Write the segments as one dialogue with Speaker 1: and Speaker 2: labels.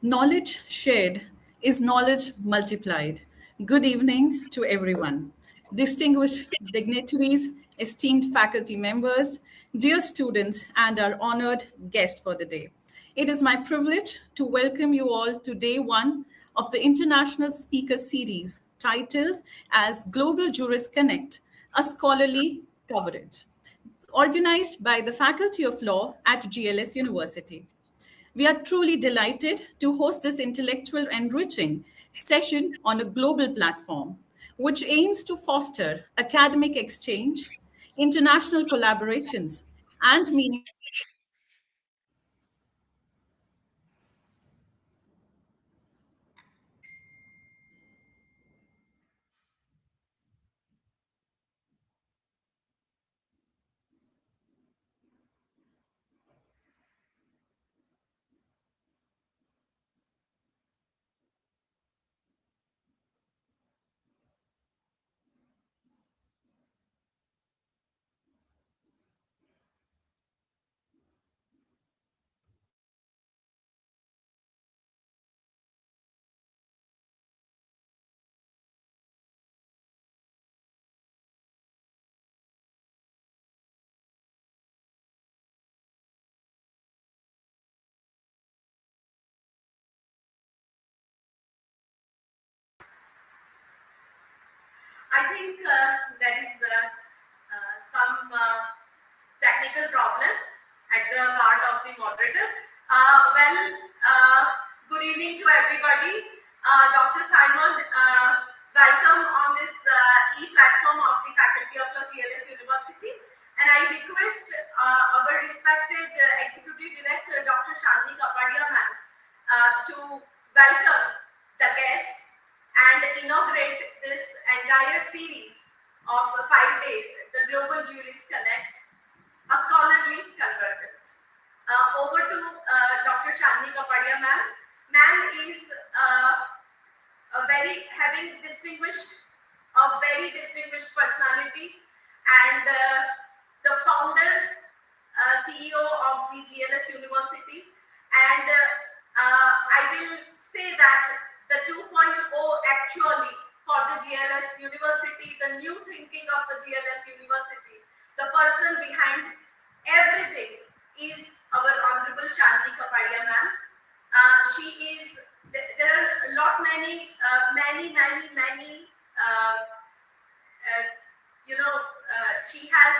Speaker 1: Knowledge shared is knowledge multiplied. Good evening to everyone. Distinguished dignitaries, esteemed faculty members, dear students, and our honored guest for the day. It is my privilege to welcome you all to day one of the International Speaker Series titled as Global Jurist Connect, a scholarly coverage, organized by the Faculty of Law at GLS University. We are truly delighted to host this intellectual enriching session on a global platform, which aims to foster academic exchange, international collaborations, and meaningful
Speaker 2: I think there is some technical problem at the part of the moderator. Good evening to everybody. Dr. Simon, welcome on this e-platform of the Faculty of Law, GLS University. And I request our respected Executive Director, Dr. Shanti Kapadia ma'am, to welcome the guest and inaugurate this entire series of 5 days, the Global Jurist Connect, a scholarly convergence. Over to Dr. Shanti Kapadia ma'am. Ma'am is a very distinguished personality and the founder, CEO of the GLS University. And I will say that the 2.0 actually for the GLS University, the new thinking of the GLS University, the person behind everything is our Honorable Chandni Kapadia ma'am. There are a lot many, she has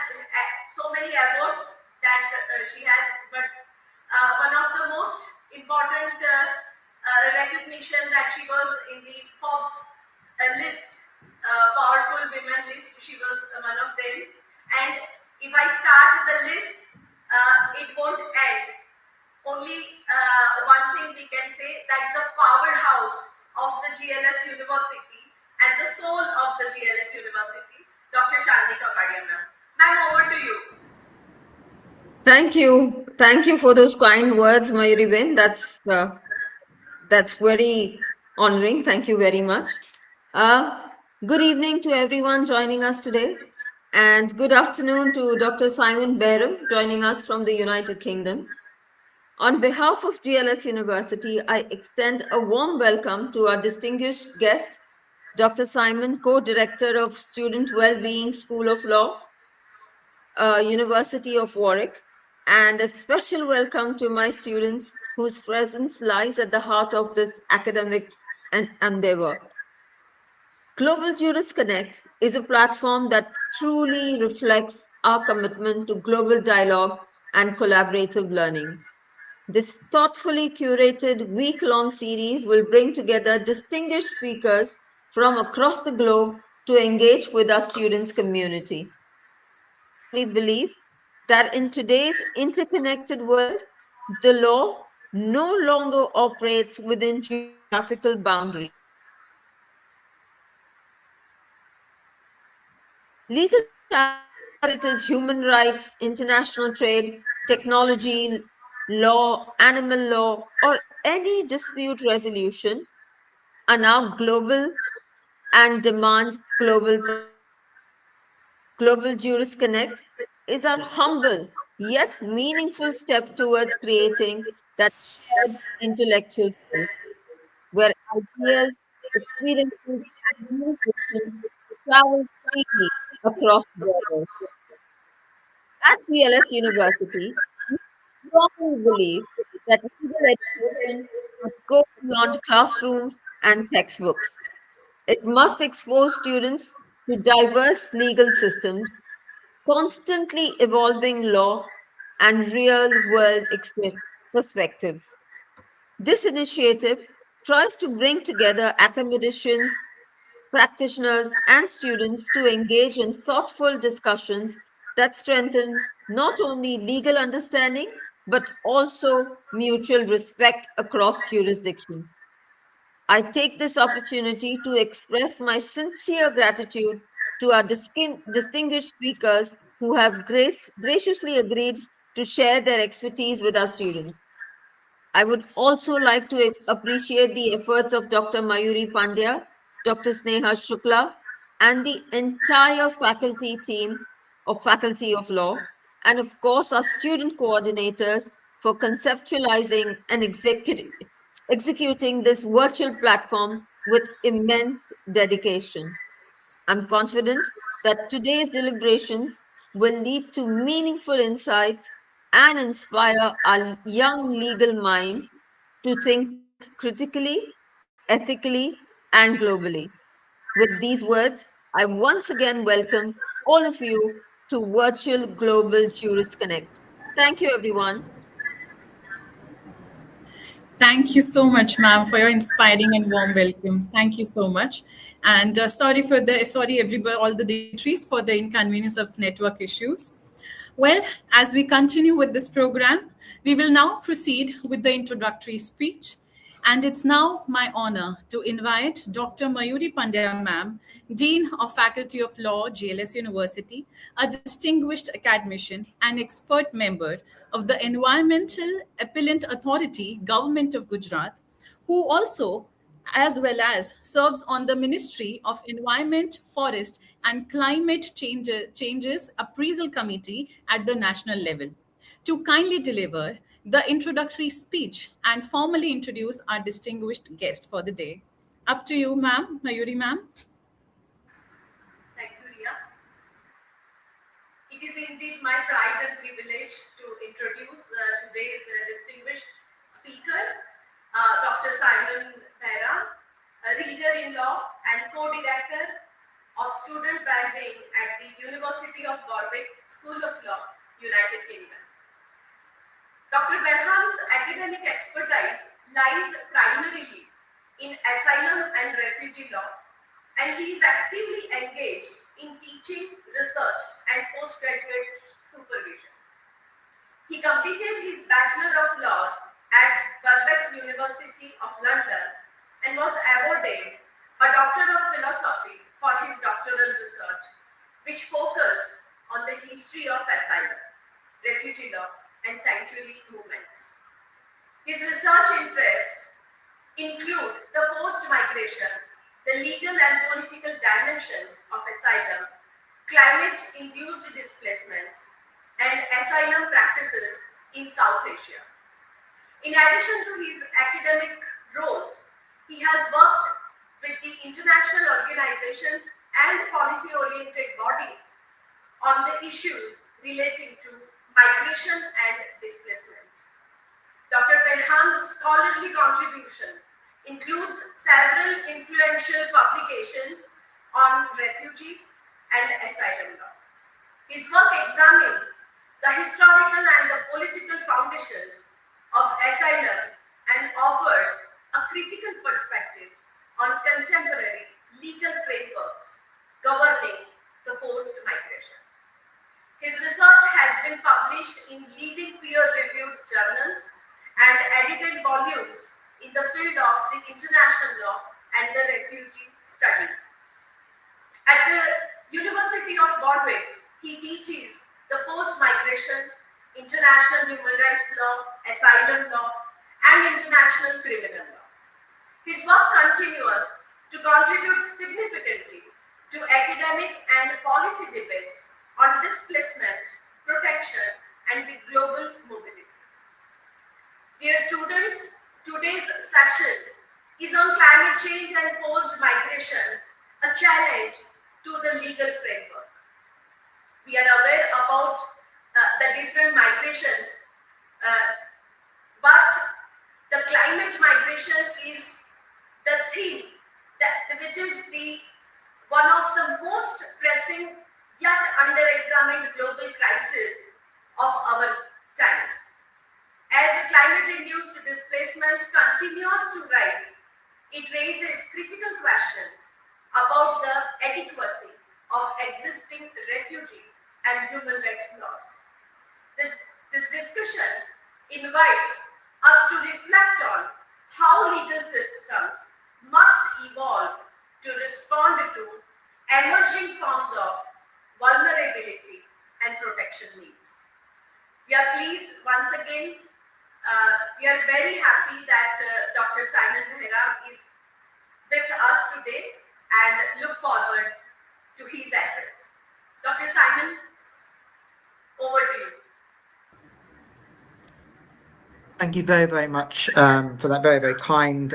Speaker 2: so many awards that she has, but one of the most important recognition that she was in the Forbes list, powerful women list. She was one of them. And if I start the list, it won't end. Only one thing we can say, that the powerhouse of the GLS University and the soul of the GLS University, Dr. Shalini Kapadia ma'am. Ma'am, over to you.
Speaker 3: Thank you for those kind words, Mayuriben. That's very honoring. Thank you very much. Good evening to everyone joining us today, and good afternoon to Dr. Simon Behram joining us from the United Kingdom. On behalf of GLS University, I extend a warm welcome to our distinguished guest, Dr. Simon, Co-Director of Student Wellbeing School of Law, University of Warwick, and a special welcome to my students whose presence lies at the heart of this academic endeavor. Global Jurist Connect is a platform that truly reflects our commitment to global dialogue and collaborative learning. This thoughtfully curated week-long series will bring together distinguished speakers from across the globe to engage with our students' community. We believe that in today's interconnected world, the law no longer operates within geographical boundaries. Legal challenges, whether it is human rights, international trade, technology, law, animal law, or any dispute resolution, are now global and demand global. Global Jurist Connect is our humble yet meaningful step towards creating that shared intellectual space, where ideas, experiences, and innovation travel freely across borders. At TLS University, we strongly believe that legal education must go beyond classrooms and textbooks. It must expose students to diverse legal systems, constantly evolving law, and real world perspectives. This initiative tries to bring together academicians, practitioners, and students to engage in thoughtful discussions that strengthen not only legal understanding but also mutual respect across jurisdictions. I take this opportunity to express my sincere gratitude to our distinguished speakers who have graciously agreed to share their expertise with our students. I would also like to appreciate the efforts of Dr. Mayuri Pandya, Dr. Sneha Shukla, and the entire faculty team of Faculty of Law, and of course our student coordinators for conceptualizing and executing this virtual platform with immense dedication. I'm confident that today's deliberations will lead to meaningful insights and inspire our young legal minds to think critically, ethically, and globally. With these words, I once again welcome all of you to Virtual Global Jurist Connect. Thank you, everyone.
Speaker 1: Thank you so much, ma'am, for your inspiring and warm welcome. Thank you so much. And sorry everybody, all the dignitaries for the inconvenience of network issues. Well, as we continue with this program, we will now proceed with the introductory speech. And it's now my honor to invite Dr. Mayuri Pandya, ma'am, Dean of Faculty of Law, JLS University, a distinguished academician and expert member of the Environmental Appellant Authority, Government of Gujarat, who also as well as serves on the Ministry of Environment, Forest and Changes Appraisal Committee at the national level, to kindly deliver the introductory speech and formally introduce our distinguished guest for the day. Up to you, ma'am, Mayuri ma'am.
Speaker 2: Thank you, Ria. It is indeed my pride and privilege to introduce today's distinguished speaker, Dr. Simon Behram, a reader in law and co-director of student wellbeing at the University of Warwick School of Law, United Kingdom. Dr. Behram's academic expertise lies primarily in asylum and refugee law, and he is actively engaged in teaching, research, and postgraduate supervision. He completed his Bachelor of Laws at Warwick University of London and was awarded a Doctor of Philosophy for his doctoral research, which focused on the history of asylum, refugee law, and sanctuary movements. His research interests include the forced migration, the legal and political dimensions of asylum, climate-induced displacements, and asylum practices in South Asia. In addition to his academic roles, he has worked with the international organizations and policy-oriented bodies on the issues relating to migration and displacement. Dr. Behram's scholarly contribution includes several influential publications on refugee and asylum law. His work examined the historical and the political foundations of asylum and offers a critical perspective on contemporary legal frameworks governing the forced migration. His research has been published in leading peer-reviewed journals and edited volumes in the field of the international law and the refugee studies. At the University of Warwick, he teaches the forced migration, international human rights law, asylum law, and international criminal law. His work continues to contribute significantly to academic and policy debates on displacement, protection, and the global mobility. Dear students, today's session is on climate change and forced migration, a challenge to the legal framework. We are aware about the different migrations, but the climate migration is the thing which is the one of the most pressing yet under-examined global crisis of our times. As climate-induced displacement continues to rise, it raises critical questions about the adequacy of existing refugee and human rights laws. This discussion invites us to reflect on how legal systems must evolve to respond to emerging forms of vulnerability and protection needs. We are pleased once again. We are very happy that Dr. Simon Behram is with us today and look forward to his address. Dr. Simon, over to you.
Speaker 4: Thank you very, very much for that very, very kind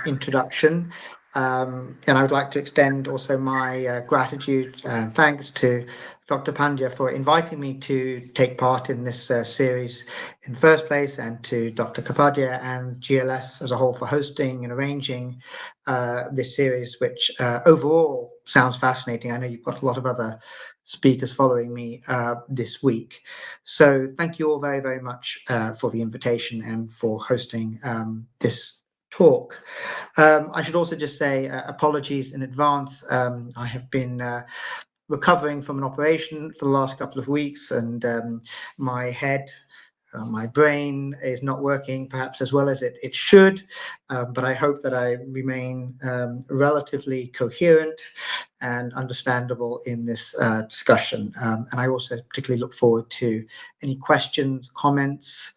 Speaker 4: introduction. And I would like to extend also my gratitude and thanks to Dr. Pandya for inviting me to take part in this series in the first place, and to Dr. Kapadia and GLS as a whole for hosting and arranging this series, which overall sounds fascinating. I know you've got a lot of other speakers following me this week. So thank you all very, very much for the invitation and for hosting this talk. I should also just say apologies in advance. I have been recovering from an operation for the last couple of weeks, and my head, my brain is not working perhaps as well as it should, but I hope that I remain relatively coherent and understandable in this discussion. And I also particularly look forward to any questions, comments,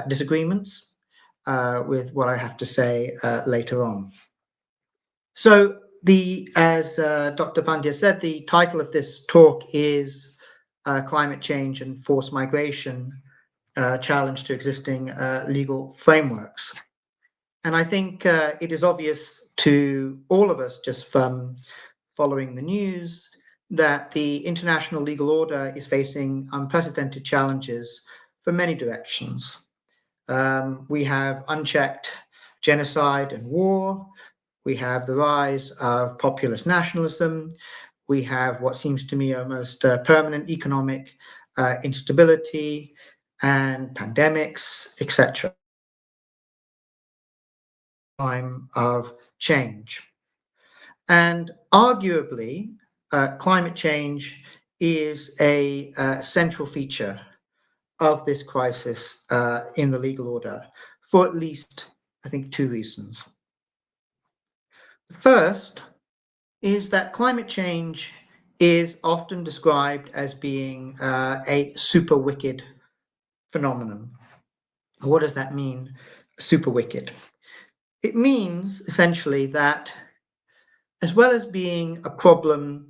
Speaker 4: disagreements with what I have to say later on. So as Dr. Pandya said, the title of this talk is Climate Change and Forced Migration, Challenge to Existing Legal Frameworks. And I think it is obvious to all of us, just from following the news, that the international legal order is facing unprecedented challenges from many directions. We have unchecked genocide and war. We have the rise of populist nationalism. We have what seems to me a most permanent economic instability and pandemics, etc. Time of change. And arguably, climate change is a central feature of this crisis in the legal order for at least, I think, two reasons. The first is that climate change is often described as being a super wicked phenomenon. What does that mean, super wicked? It means essentially that, as well as being a problem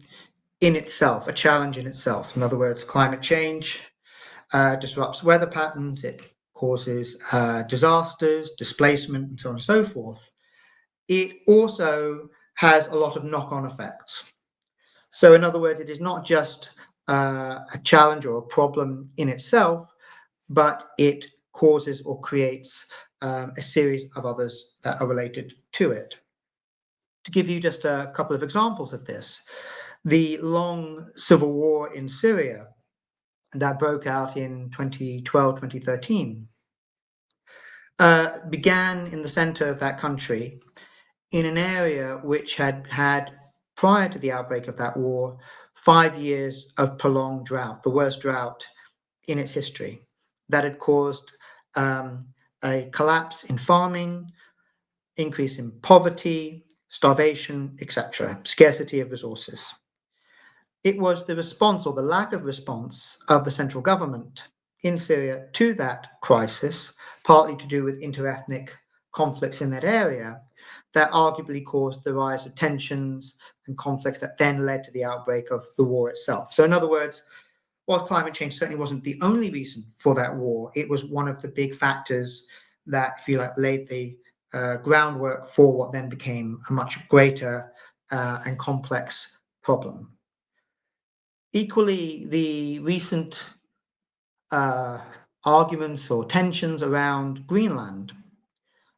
Speaker 4: in itself, a challenge in itself, in other words, climate change disrupts weather patterns, it causes disasters, displacement, and so on and so forth, it also has a lot of knock-on effects. So in other words, it is not just a challenge or a problem in itself, but it causes or creates a series of others that are related to it. To give you just a couple of examples of this, the long civil war in Syria that broke out in 2012, 2013, began in the center of that country in an area which had had, prior to the outbreak of that war, 5 years of prolonged drought, the worst drought in its history, that had caused a collapse in farming, increase in poverty, starvation, etc., scarcity of resources. It was the response, or the lack of response, of the central government in Syria to that crisis, partly to do with interethnic conflicts in that area, that arguably caused the rise of tensions and conflicts that then led to the outbreak of the war itself. So in other words, while climate change certainly wasn't the only reason for that war, it was one of the big factors that, if you like, laid the groundwork for what then became a much greater and complex problem. Equally, the recent arguments or tensions around Greenland,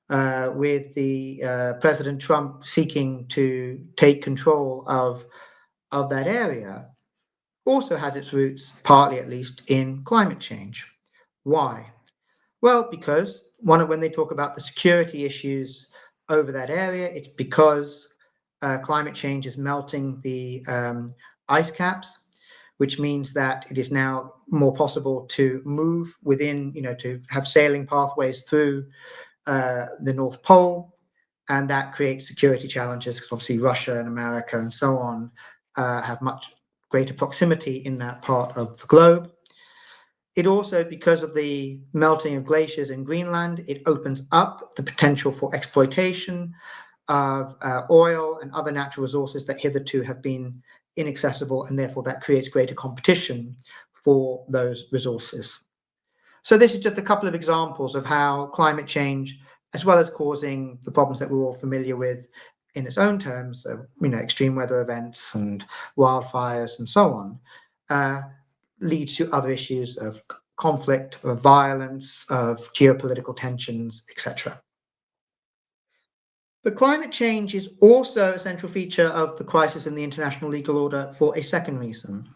Speaker 4: with the President Trump seeking to take control of that area, also has its roots, partly at least, in climate change. Why? Well, because when they talk about the security issues over that area, it's because climate change is melting the ice caps, which means that it is now more possible to move within, to have sailing pathways through the North Pole, and that creates security challenges because obviously Russia and America and so on have much greater proximity in that part of the globe. It also, because of the melting of glaciers in Greenland, it opens up the potential for exploitation of oil and other natural resources that hitherto have been inaccessible, and therefore that creates greater competition for those resources. So this is just a couple of examples of how climate change, as well as causing the problems that we're all familiar with in its own terms, extreme weather events and wildfires and so on, leads to other issues of conflict, of violence, of geopolitical tensions, etc. But climate change is also a central feature of the crisis in the international legal order for a second reason,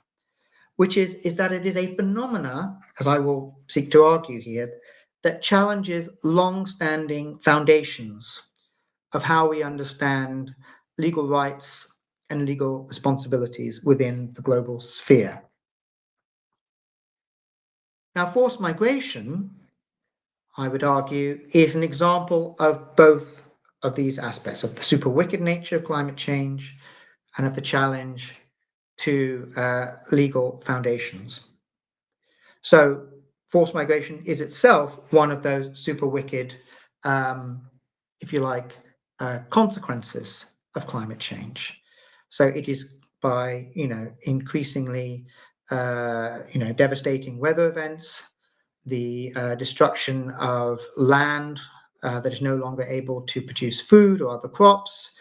Speaker 4: which is that it is a phenomena, as I will seek to argue here, that challenges long-standing foundations of how we understand legal rights and legal responsibilities within the global sphere. Now, forced migration, I would argue, is an example of both of these aspects, of the super wicked nature of climate change and of the challenge to legal foundations. So forced migration is itself one of those super wicked, if you like, consequences of climate change. So it is by, increasingly, devastating weather events, the destruction of land that is no longer able to produce food or other crops,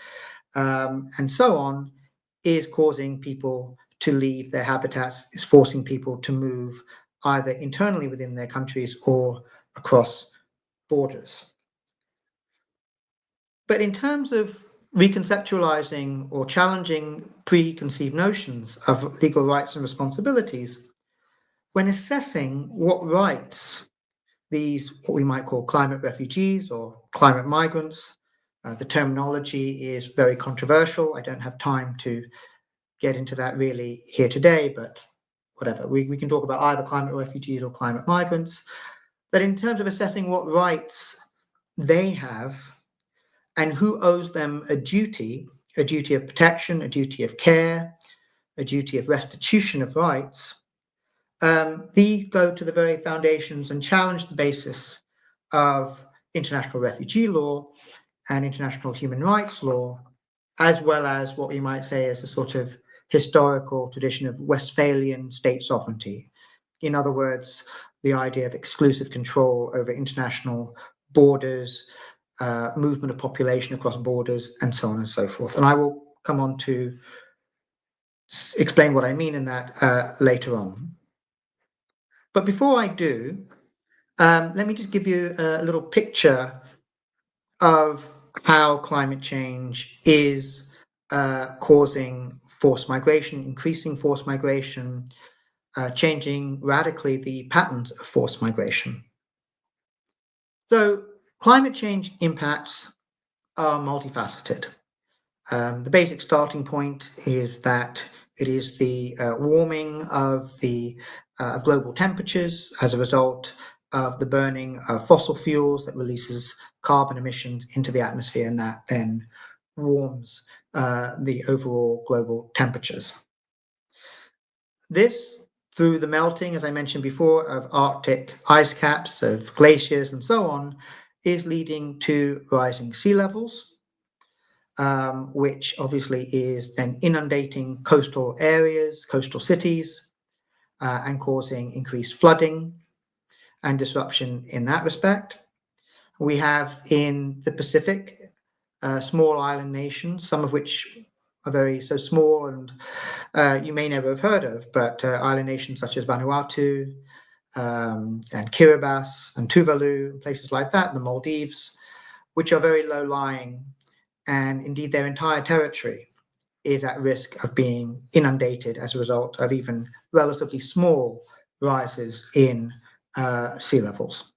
Speaker 4: and so on, is causing people to leave their habitats, is forcing people to move either internally within their countries or across borders. But in terms of reconceptualizing or challenging preconceived notions of legal rights and responsibilities, when assessing what rights these, what we might call climate refugees or climate migrants, the terminology is very controversial. I don't have time to get into that really here today, but whatever. We can talk about either climate refugees or climate migrants. That in terms of assessing what rights they have and who owes them a duty of protection, a duty of care, a duty of restitution of rights, these go to the very foundations and challenge the basis of international refugee law and international human rights law, as well as what we might say is a sort of historical tradition of Westphalian state sovereignty. In other words, the idea of exclusive control over international borders, movement of population across borders, and so on and so forth. And I will come on to explain what I mean in that later on. But before I do, let me just give you a little picture of how climate change is causing forced migration, increasing forced migration, changing radically the patterns of forced migration. So climate change impacts are multifaceted. The basic starting point is that it is the warming of the global temperatures as a result of the burning of fossil fuels that releases carbon emissions into the atmosphere, and that then warms the overall global temperatures. This, through the melting, as I mentioned before, of Arctic ice caps, of glaciers and so on, is leading to rising sea levels, which obviously is then inundating coastal areas, coastal cities, and causing increased flooding and disruption in that respect. We have in the Pacific small island nations, some of which are very so small and you may never have heard of, but island nations such as Vanuatu and Kiribati and Tuvalu, and places like that, the Maldives, which are very low lying, and indeed their entire territory is at risk of being inundated as a result of even relatively small rises in sea levels.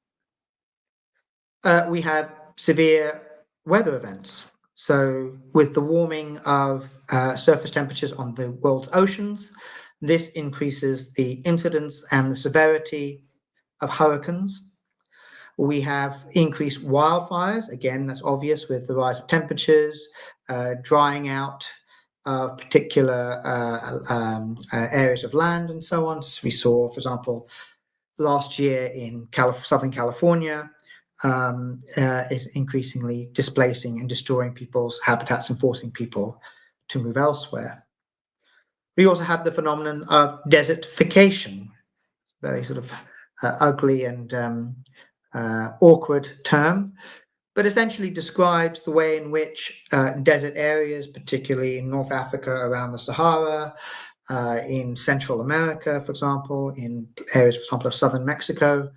Speaker 4: We have severe weather events. So with the warming of surface temperatures on the world's oceans, this increases the incidence and the severity of hurricanes. We have increased wildfires. Again, that's obvious with the rise of temperatures, drying out of particular areas of land and so on. So we saw, for example, last year in Southern California, is increasingly displacing and destroying people's habitats and forcing people to move elsewhere. We also have the phenomenon of desertification, very sort of ugly and awkward term, but essentially describes the way in which desert areas, particularly in North Africa around the Sahara, in Central America, for example, in areas, for example, of southern Mexico,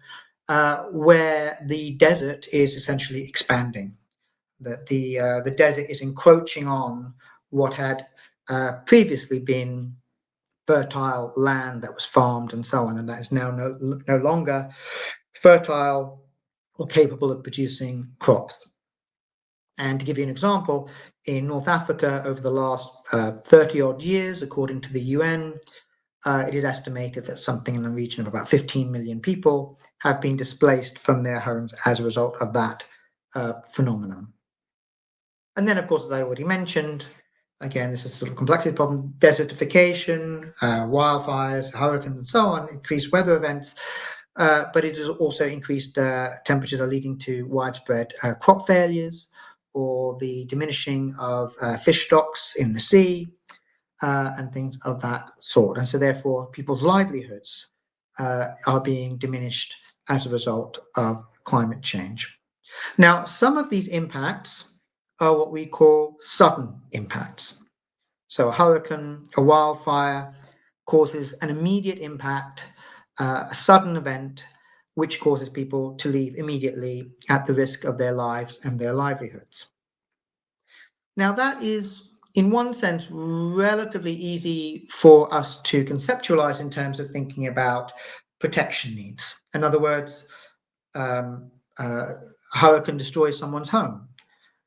Speaker 4: where the desert is essentially expanding. That the desert is encroaching on what had previously been fertile land that was farmed and so on, and that is now no longer fertile or capable of producing crops. And to give you an example, in North Africa over the last 30 odd years, according to the UN, it is estimated that something in the region of about 15 million people have been displaced from their homes as a result of that phenomenon. And then, of course, as I already mentioned, again, this is sort of a complexity problem, desertification, wildfires, hurricanes, and so on, increased weather events, but it has also increased temperatures are leading to widespread crop failures or the diminishing of fish stocks in the sea and things of that sort. And so therefore, people's livelihoods are being diminished as a result of climate change. Now, some of these impacts are what we call sudden impacts. So a hurricane, a wildfire causes an immediate impact, a sudden event, which causes people to leave immediately at the risk of their lives and their livelihoods. Now, that is, in one sense, relatively easy for us to conceptualize in terms of thinking about protection needs. In other words, a hurricane destroys someone's home.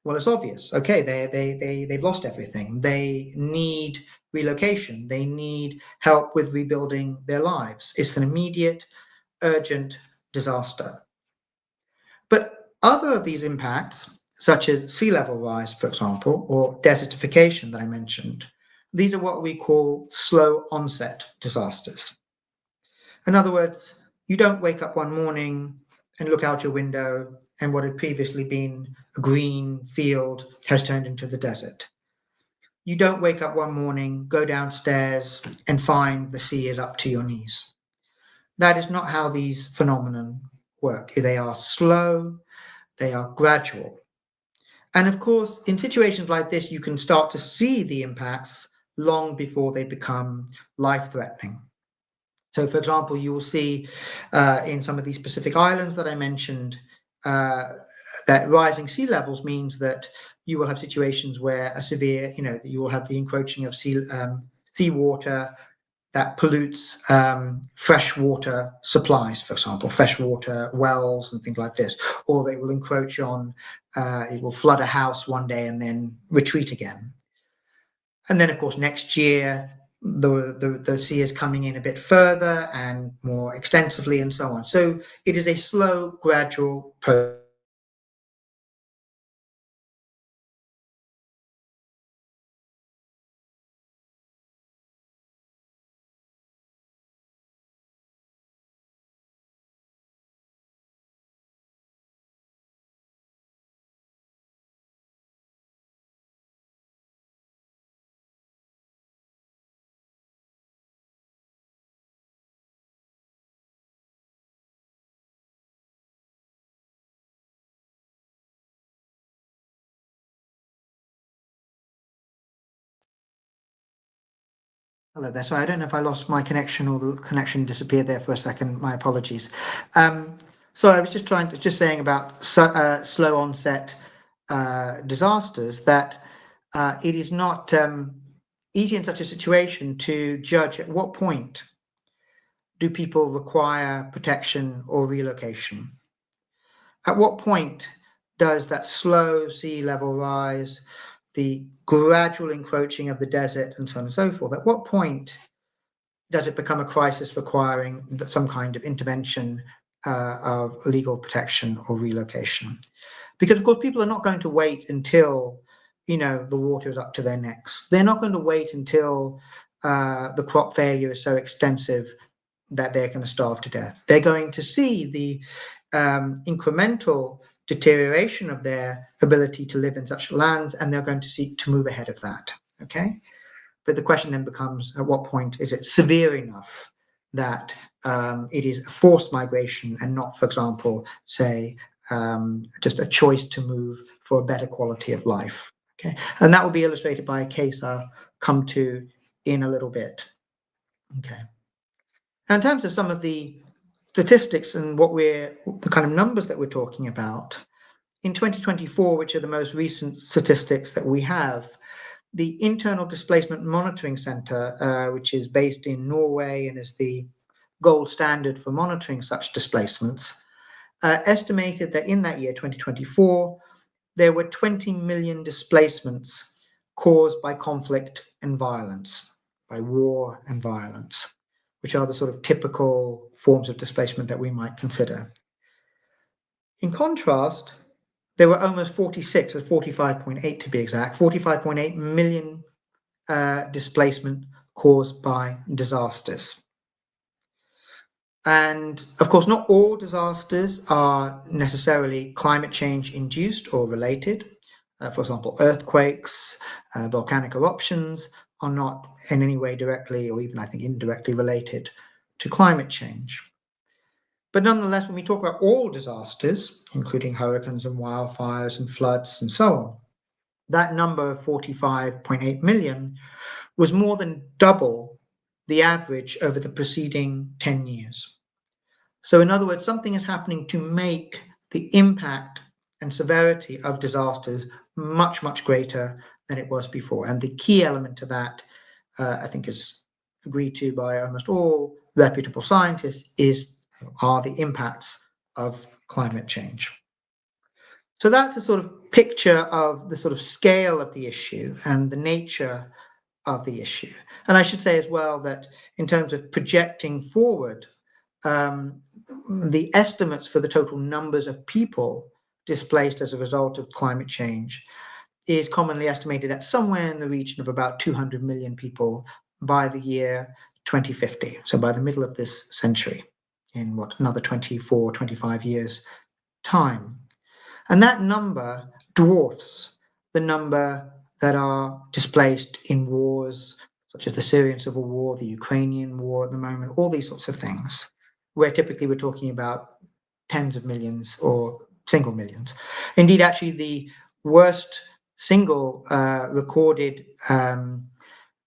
Speaker 4: Well, it's obvious. Okay, they've lost everything. They need relocation. They need help with rebuilding their lives. It's an immediate, urgent disaster. But other of these impacts, such as sea level rise, for example, or desertification that I mentioned, these are what we call slow onset disasters. In other words, you don't wake up one morning and look out your window and what had previously been a green field has turned into the desert. You don't wake up one morning, go downstairs and find the sea is up to your knees. That is not how these phenomena work. They are slow, they are gradual. And of course, in situations like this, you can start to see the impacts long before they become life-threatening. So, for example, you will see in some of these Pacific islands that I mentioned that rising sea levels means that you will have situations where a severe, you will have the encroaching of seawater that pollutes freshwater supplies, for example, freshwater wells and things like this, or they will encroach on, it will flood a house one day and then retreat again. And then, of course, next year, the sea is coming in a bit further and more extensively and so on. So it is a slow, gradual process. Hello there. Sorry, I don't know if I lost my connection or the connection disappeared there for a second. My apologies. So I was just saying about slow onset disasters that it is not easy in such a situation to judge at what point do people require protection or relocation. At what point does that slow sea level rise, the gradual encroaching of the desert, and so on and so forth, at what point does it become a crisis requiring some kind of intervention of legal protection or relocation? Because, of course, people are not going to wait until, the water is up to their necks. They're not going to wait until the crop failure is so extensive that they're going to starve to death. They're going to see the incremental deterioration of their ability to live in such lands, and they're going to seek to move ahead of that. Okay? But the question then becomes, at what point is it severe enough that it is a forced migration and not, for example, say, just a choice to move for a better quality of life? Okay, and that will be illustrated by a case I'll come to in a little bit. Okay. Now, in terms of some of the statistics and the kind of numbers that we're talking about, in 2024, which are the most recent statistics that we have, the Internal Displacement Monitoring Centre, which is based in Norway and is the gold standard for monitoring such displacements, estimated that in that year, 2024, there were 20 million displacements caused by conflict and violence, by war and violence, which are the sort of typical forms of displacement that we might consider. In contrast, there were almost 46, or 45.8 to be exact, 45.8 million displacement caused by disasters. And of course, not all disasters are necessarily climate change induced or related. For example, earthquakes, volcanic eruptions are not in any way directly or even, I think, indirectly related to climate change. But nonetheless, when we talk about all disasters, including hurricanes and wildfires and floods and so on, that number of 45.8 million was more than double the average over the preceding 10 years. So in other words, something is happening to make the impact and severity of disasters much, much greater than it was before. And the key element to that, I think is agreed to by almost all reputable scientists, are the impacts of climate change. So that's a sort of picture of the sort of scale of the issue and the nature of the issue. And I should say as well that in terms of projecting forward, the estimates for the total numbers of people displaced as a result of climate change is commonly estimated at somewhere in the region of about 200 million people by the year 2050. So by the middle of this century, in another 24, 25 years time. And that number dwarfs the number that are displaced in wars, such as the Syrian civil war, the Ukrainian war at the moment, all these sorts of things, where typically we're talking about tens of millions or single millions. Indeed, actually, the worst single recorded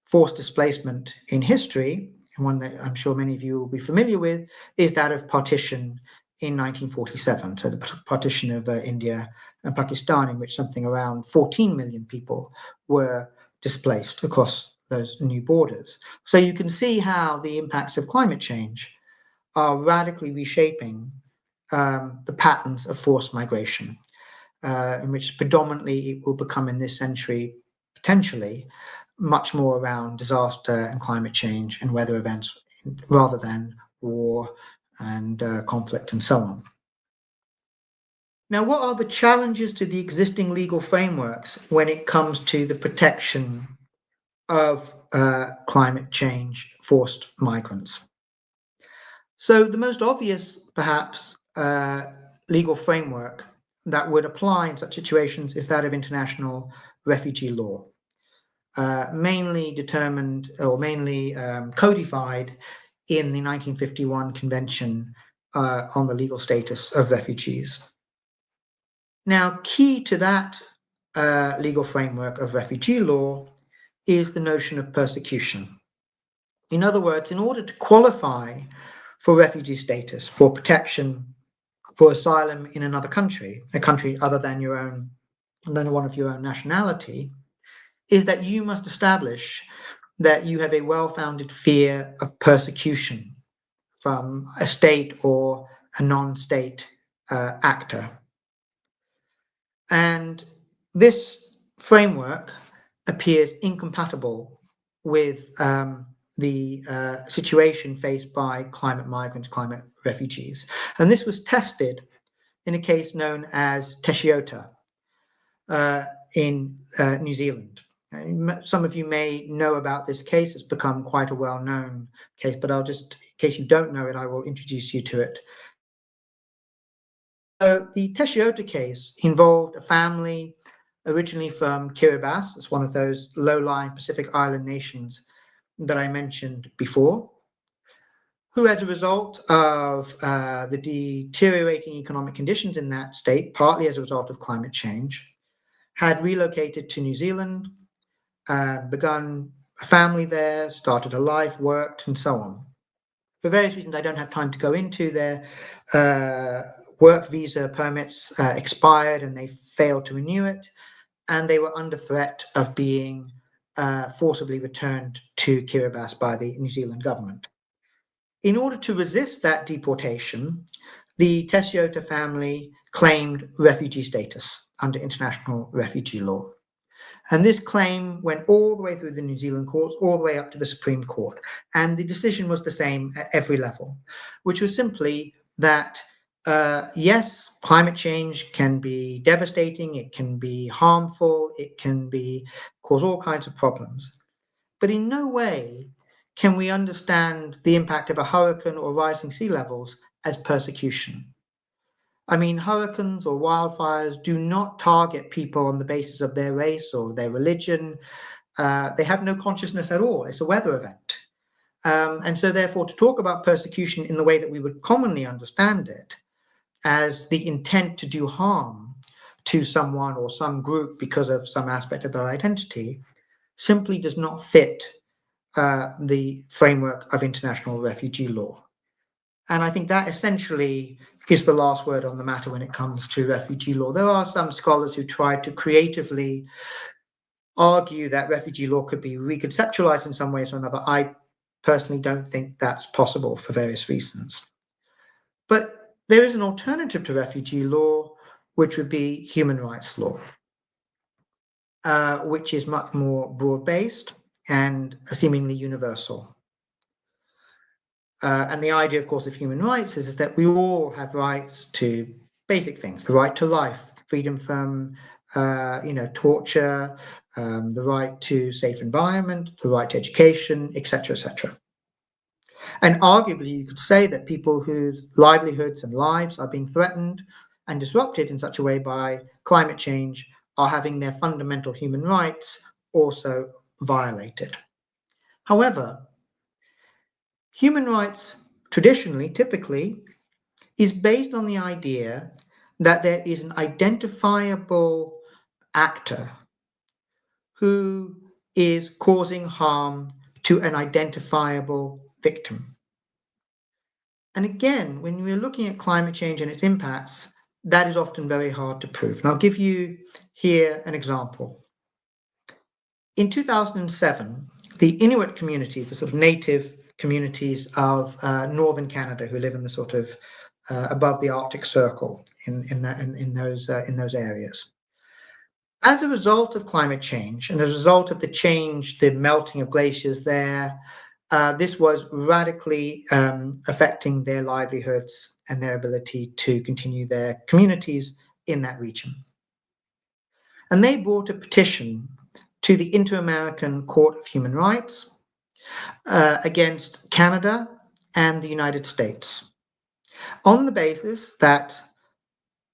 Speaker 4: forced displacement in history, and one that I'm sure many of you will be familiar with, is that of partition in 1947. So the partition of India and Pakistan, in which something around 14 million people were displaced across those new borders. So you can see how the impacts of climate change are radically reshaping the patterns of forced migration, in which predominantly it will become in this century, potentially, much more around disaster and climate change and weather events rather than war and conflict and so on. Now, what are the challenges to the existing legal frameworks when it comes to the protection of climate change forced migrants? So the most obvious, perhaps, legal framework that would apply in such situations is that of international refugee law, mainly determined or mainly codified in the 1951 Convention on the Legal Status of Refugees. Now, key to that legal framework of refugee law is the notion of persecution. In other words, in order to qualify for refugee status, for protection, for asylum in another country, a country other than your own, than one of your own nationality, is that you must establish that you have a well-founded fear of persecution from a state or a non-state actor. And this framework appears incompatible with the situation faced by climate migrants, climate refugees. And this was tested in a case known as Teshiota in New Zealand. Some of you may know about this case. It's become quite a well-known case, but I'll just, in case you don't know it, I will introduce you to it. So the Teshiota case involved a family originally from Kiribati. It's one of those low-lying Pacific Island nations that I mentioned before, who, as a result of the deteriorating economic conditions in that state, partly as a result of climate change, had relocated to New Zealand, begun a family there, started a life, worked, and so on. For various reasons I don't have time to go into, their work visa permits expired and they failed to renew it, and they were under threat of being forcibly returned to Kiribati by the New Zealand government. In order to resist that deportation, the Teshiota family claimed refugee status under international refugee law. And this claim went all the way through the New Zealand courts, all the way up to the Supreme Court. And the decision was the same at every level, which was simply that, yes, climate change can be devastating, it can be harmful, it can cause all kinds of problems. But in no way can we understand the impact of a hurricane or rising sea levels as persecution. I mean, hurricanes or wildfires do not target people on the basis of their race or their religion. They have no consciousness at all. It's a weather event. And so therefore, to talk about persecution in the way that we would commonly understand it, as the intent to do harm to someone or some group because of some aspect of their identity, simply does not fit the framework of international refugee law. And I think that essentially is the last word on the matter when it comes to refugee law. There are some scholars who tried to creatively argue that refugee law could be reconceptualized in some way or another. I personally don't think that's possible for various reasons. But there is an alternative to refugee law, which would be human rights law, which is much more broad-based and seemingly universal. And the idea, of course, of human rights is that we all have rights to basic things: the right to life, freedom from, torture, the right to safe environment, the right to education, etc., etc. And arguably, you could say that people whose livelihoods and lives are being threatened and disrupted in such a way by climate change are having their fundamental human rights also violated. However, human rights traditionally, typically, is based on the idea that there is an identifiable actor who is causing harm to an identifiable victim. And again, when we're looking at climate change and its impacts, that is often very hard to prove. And I'll give you here an example. In 2007, the Inuit community, the sort of native communities of northern Canada who live in the sort of above the Arctic Circle in those areas. As a result of climate change and as a result of the melting of glaciers there, this was radically affecting their livelihoods and their ability to continue their communities in that region. And they brought a petition to the Inter-American Court of Human Rights against Canada and the United States, on the basis that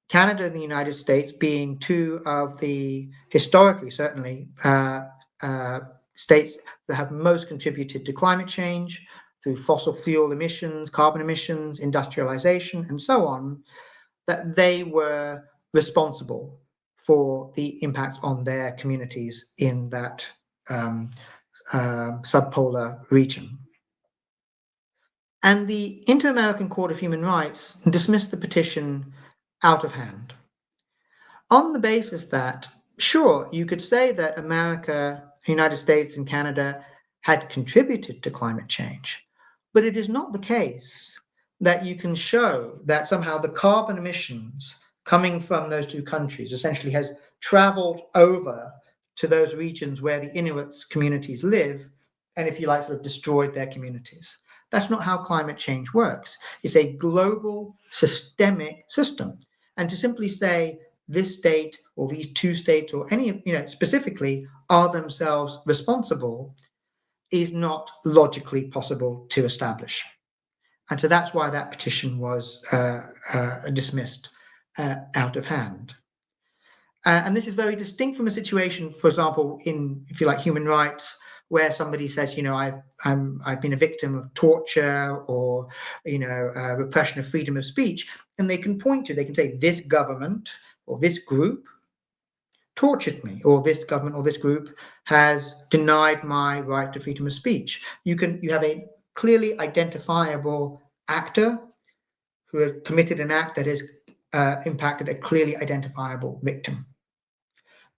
Speaker 4: Canada and the United States, being two of the, historically certainly, states that have most contributed to climate change through fossil fuel emissions, carbon emissions, industrialization, and so on, that they were responsible for the impact on their communities in that subpolar region. And the Inter-American Court of Human Rights dismissed the petition out of hand, on the basis that, sure, you could say that America, the United States, and Canada had contributed to climate change, but it is not the case that you can show that somehow the carbon emissions coming from those two countries essentially has traveled over to those regions where the Inuits communities live, and if you like, sort of destroyed their communities. That's not how climate change works. It's a global, systemic system. And to simply say this state or these two states or any, specifically are themselves responsible is not logically possible to establish. And so that's why that petition was dismissed out of hand. And this is very distinct from a situation, for example, in, if you like, human rights, where somebody says, I've been a victim of torture or, repression of freedom of speech, and they can say this government or this group tortured me, or this government or this group has denied my right to freedom of speech. You have a clearly identifiable actor who has committed an act that has impacted a clearly identifiable victim.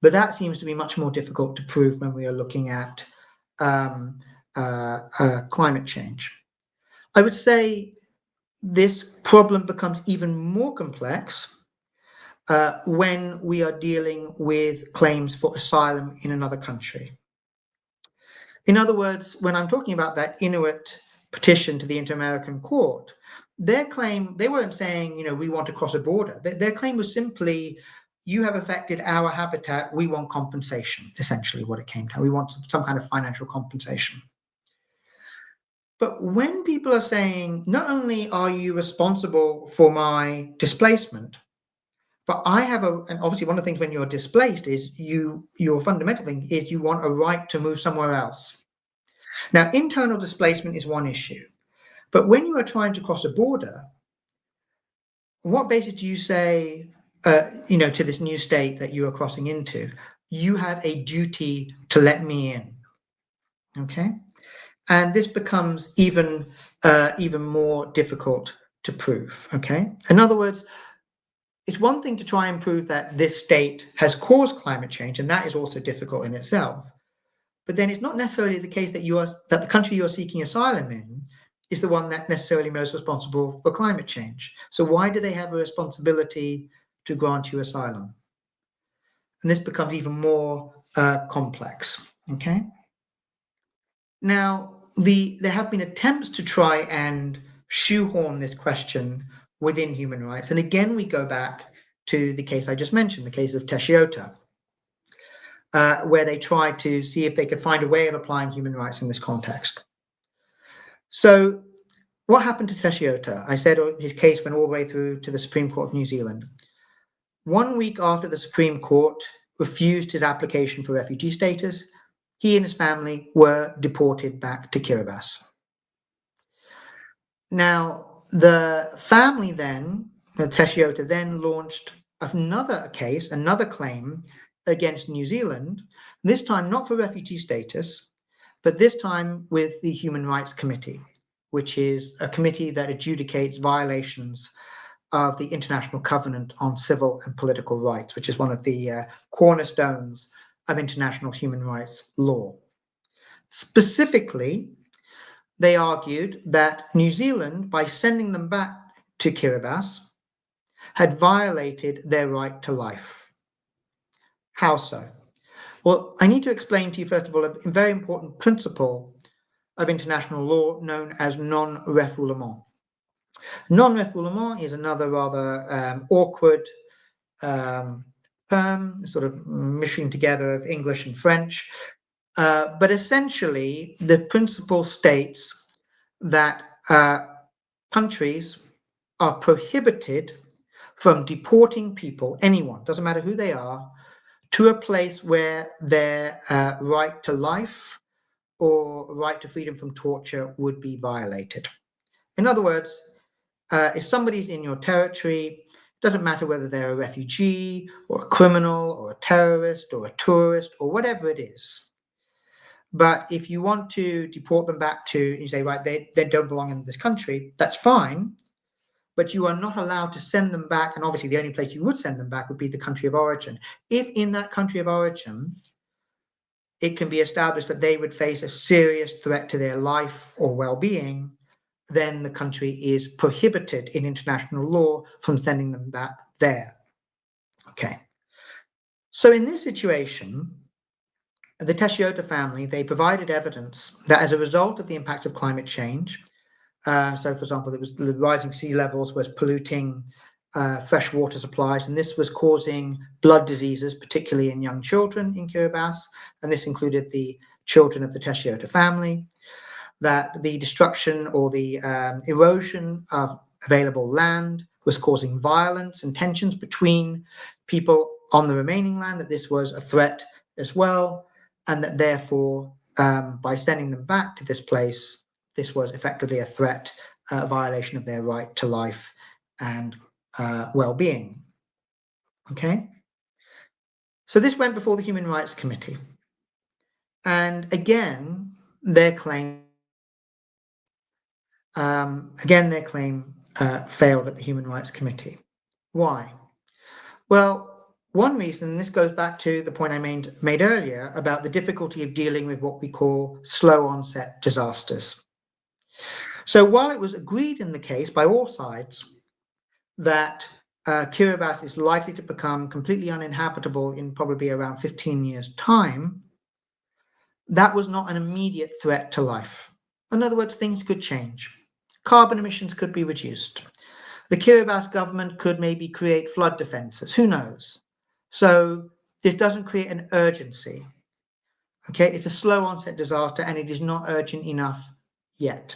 Speaker 4: But that seems to be much more difficult to prove when we are looking at climate change. I would say this problem becomes even more complex when we are dealing with claims for asylum in another country. In other words, when I'm talking about that Inuit petition to the Inter-American Court, their claim, they weren't saying, we want to cross a border. Their claim was simply, you have affected our habitat, we want compensation, essentially what it came to. We want some kind of financial compensation. But when people are saying, not only are you responsible for my displacement, but I have and obviously one of the things when you're displaced is your fundamental thing is you want a right to move somewhere else. Now, internal displacement is one issue, but when you are trying to cross a border, what basis do you say, to this new state that you are crossing into, you have a duty to let me in, okay? And this becomes even more difficult to prove, okay? In other words, it's one thing to try and prove that this state has caused climate change, and that is also difficult in itself. But then it's not necessarily the case that the country you are seeking asylum in is the one that necessarily most responsible for climate change. So why do they have a responsibility to grant you asylum? And this becomes even more complex, okay? Now, there have been attempts to try and shoehorn this question within human rights. And again, we go back to the case I just mentioned, the case of Teshiota, where they tried to see if they could find a way of applying human rights in this context. So what happened to Teshiota? I said his case went all the way through to the Supreme Court of New Zealand. 1 week after the Supreme Court refused his application for refugee status, he and his family were deported back to Kiribati. Now, the family then, Teshiota, then launched another case, another claim against New Zealand, this time not for refugee status, but this time with the Human Rights Committee, which is a committee that adjudicates violations of the International Covenant on Civil and Political Rights, which is one of the cornerstones of international human rights law. Specifically, they argued that New Zealand, by sending them back to Kiribati, had violated their right to life. How so? Well, I need to explain to you, first of all, a very important principle of international law known as non-refoulement. Non-refoulement is another rather awkward term, sort of mishing together of English and French. But essentially, the principle states that countries are prohibited from deporting people, anyone, doesn't matter who they are, to a place where their right to life or right to freedom from torture would be violated. In other words, if somebody's in your territory, it doesn't matter whether they're a refugee or a criminal or a terrorist or a tourist or whatever it is, But if you want to deport them back to, you say, right, they don't belong in this country, that's fine. But you are not allowed to send them back. And obviously, the only place you would send them back would be the country of origin. If in that country of origin, it can be established that they would face a serious threat to their life or well-being, then the country is prohibited in international law from sending them back there. Okay. So in this situation, the Teshiota family, they provided evidence that as a result of the impact of climate change, so for example, there was the rising sea levels was polluting fresh water supplies, and this was causing blood diseases, particularly in young children in Kiribati, and this included the children of the Teshiota family, that the destruction or the erosion of available land was causing violence and tensions between people on the remaining land, that this was a threat as well, and that therefore, by sending them back to this place, this was effectively a threat, a violation of their right to life and well-being. Okay? So this went before the Human Rights Committee. And again, their claim failed at the Human Rights Committee. Why? Well, one reason, and this goes back to the point I made earlier about the difficulty of dealing with what we call slow onset disasters. So while it was agreed in the case by all sides that Kiribati is likely to become completely uninhabitable in probably around 15 years' time, that was not an immediate threat to life. In other words, things could change. Carbon emissions could be reduced. The Kiribati government could maybe create flood defenses, who knows? So this doesn't create an urgency. Okay, it's a slow onset disaster and it is not urgent enough yet.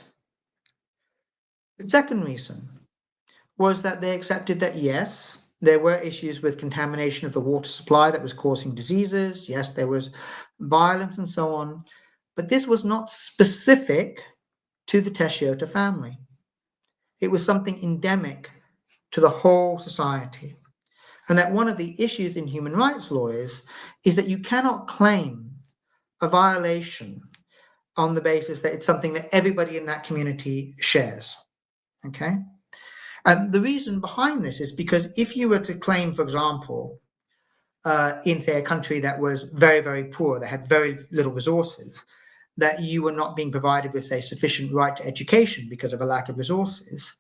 Speaker 4: The second reason was that they accepted that, yes, there were issues with contamination of the water supply that was causing diseases. Yes, there was violence and so on. But this was not specific to the Teshiota family. It was something endemic to the whole society. And that one of the issues in human rights law is that you cannot claim a violation on the basis that it's something that everybody in that community shares. Okay? And the reason behind this is because if you were to claim, for example, in, say, a country that was very, very poor, that had very little resources, that you were not being provided with, say, sufficient right to education because of a lack of resources,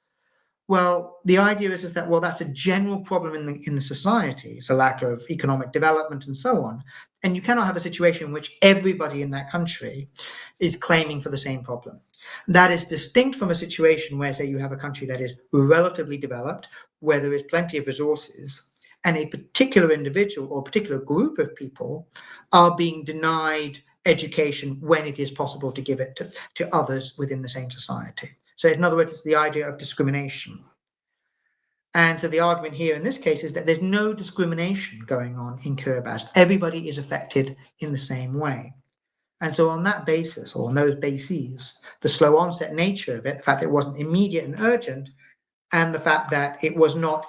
Speaker 4: well, the idea is that, well, that's a general problem in the society. It's a lack of economic development and so on. And you cannot have a situation in which everybody in that country is claiming for the same problem. That is distinct from a situation where, say, you have a country that is relatively developed, where there is plenty of resources, and a particular individual or a particular group of people are being denied education when it is possible to give it to others within the same society. So in other words, it's the idea of discrimination. And so the argument here in this case is that there's no discrimination going on in Kiribati. Everybody is affected in the same way. And so on that basis, or on those bases, the slow onset nature of it, the fact that it wasn't immediate and urgent, and the fact that it was not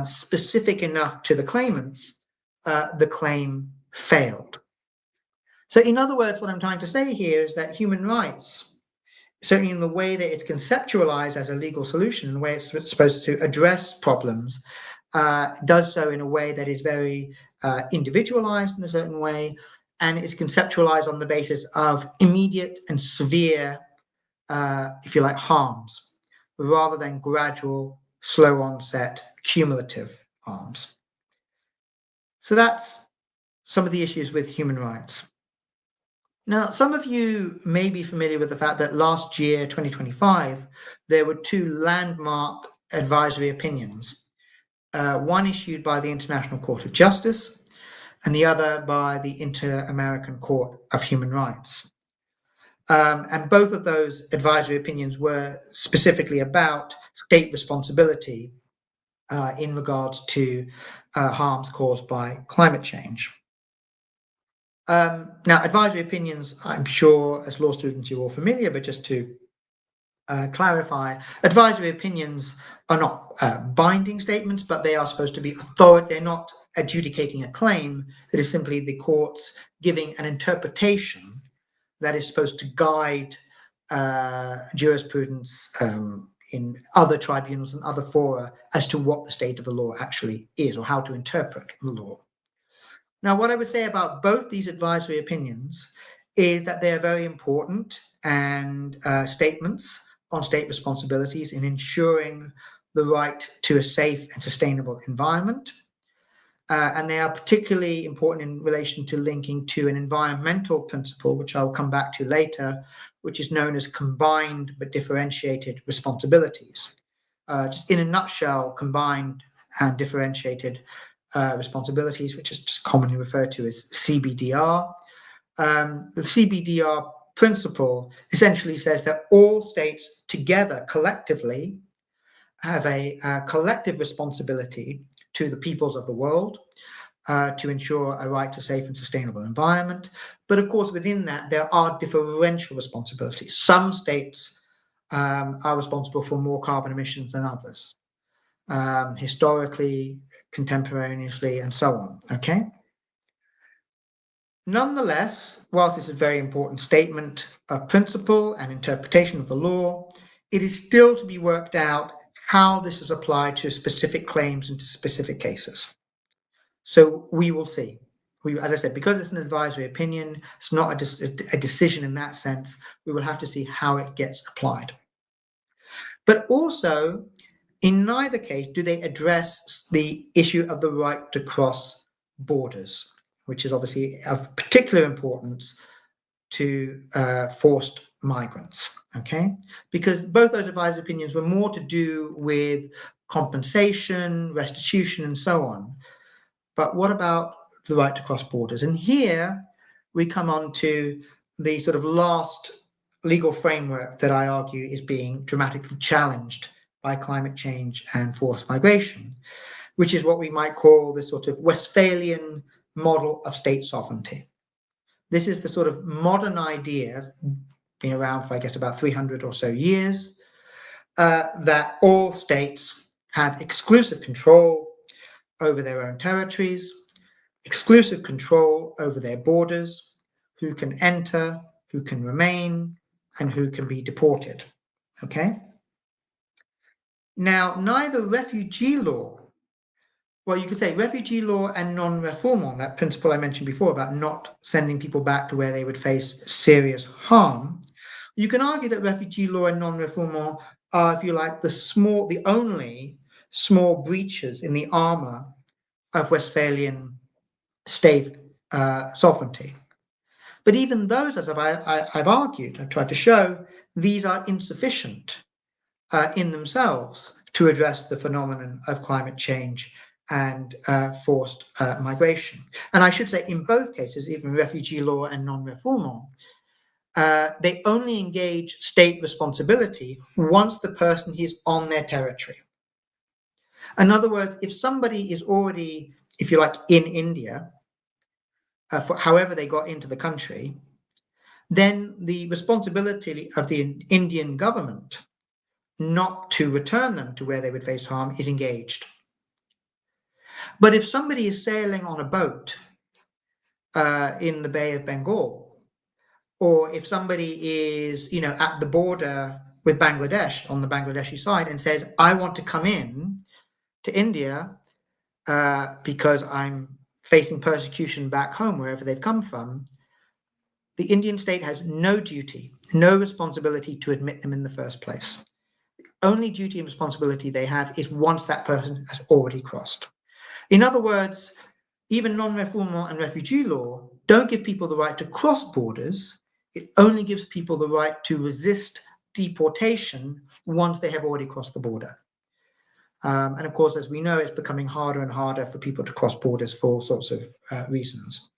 Speaker 4: specific enough to the claimants, the claim failed. So in other words, what I'm trying to say here is that human rights, certainly in the way that it's conceptualized as a legal solution, in the way it's supposed to address problems, does so in a way that is very individualized in a certain way, and is conceptualized on the basis of immediate and severe, if you like, harms, rather than gradual, slow onset, cumulative harms. So that's some of the issues with human rights. Now, some of you may be familiar with the fact that last year, 2025, there were two landmark advisory opinions, one issued by the International Court of Justice and the other by the Inter-American Court of Human Rights. And both of those advisory opinions were specifically about state responsibility in regards to harms caused by climate change. Now, advisory opinions, I'm sure as law students you're all familiar, but just to clarify, advisory opinions are not binding statements, but they are supposed to be authoritative. They're not adjudicating a claim. It is simply the courts giving an interpretation that is supposed to guide jurisprudence in other tribunals and other fora as to what the state of the law actually is, or how to interpret the law. Now, what I would say about both these advisory opinions is that they are very important and statements on state responsibilities in ensuring the right to a safe and sustainable environment. And they are particularly important in relation to linking to an environmental principle, which I'll come back to later, which is known as combined but differentiated responsibilities. Just in a nutshell, combined and differentiated responsibilities, which is just commonly referred to as CBDR. The CBDR principle essentially says that all states together, collectively, have a collective responsibility to the peoples of the world to ensure a right to safe and sustainable environment. But of course, within that, there are differential responsibilities. Some states are responsible for more carbon emissions than others, historically, contemporaneously, and so on, okay? Nonetheless, whilst this is a very important statement of principle and interpretation of the law, it is still to be worked out how this is applied to specific claims and to specific cases. So we will see. As I said, because it's an advisory opinion, it's not a decision in that sense. We will have to see how it gets applied. But also, in neither case do they address the issue of the right to cross borders, which is obviously of particular importance to forced migrants, okay? Because both those advisory opinions were more to do with compensation, restitution, and so on. But what about the right to cross borders? And here we come on to the sort of last legal framework that I argue is being dramatically challenged by climate change and forced migration, which is what we might call the sort of Westphalian model of state sovereignty. This is the sort of modern idea, been around for, I guess, about 300 or so years, that all states have exclusive control over their own territories, exclusive control over their borders, who can enter, who can remain, and who can be deported, okay? Now, neither refugee law, well, you could say refugee law and non-refoulement, that principle I mentioned before about not sending people back to where they would face serious harm, you can argue that refugee law and non-refoulement are, if you like, the only small breaches in the armor of Westphalian state sovereignty. But even those, as I've argued, I've tried to show, these are insufficient in themselves to address the phenomenon of climate change and forced migration. And I should say, in both cases, even refugee law and non-refoulement, they only engage state responsibility once the person is on their territory. In other words, if somebody is already, if you like, in India, for however they got into the country, then the responsibility of the Indian government not to return them to where they would face harm is engaged. But if somebody is sailing on a boat in the Bay of Bengal, or if somebody is, at the border with Bangladesh on the Bangladeshi side and says, I want to come in to India because I'm facing persecution back home, wherever they've come from, the Indian state has no duty, no responsibility to admit them in the first place. The only duty and responsibility they have is once that person has already crossed. In other words, even non-refoulement and refugee law don't give people the right to cross borders. It only gives people the right to resist deportation once they have already crossed the border. And of course, as we know, it's becoming harder and harder for people to cross borders for all sorts of reasons.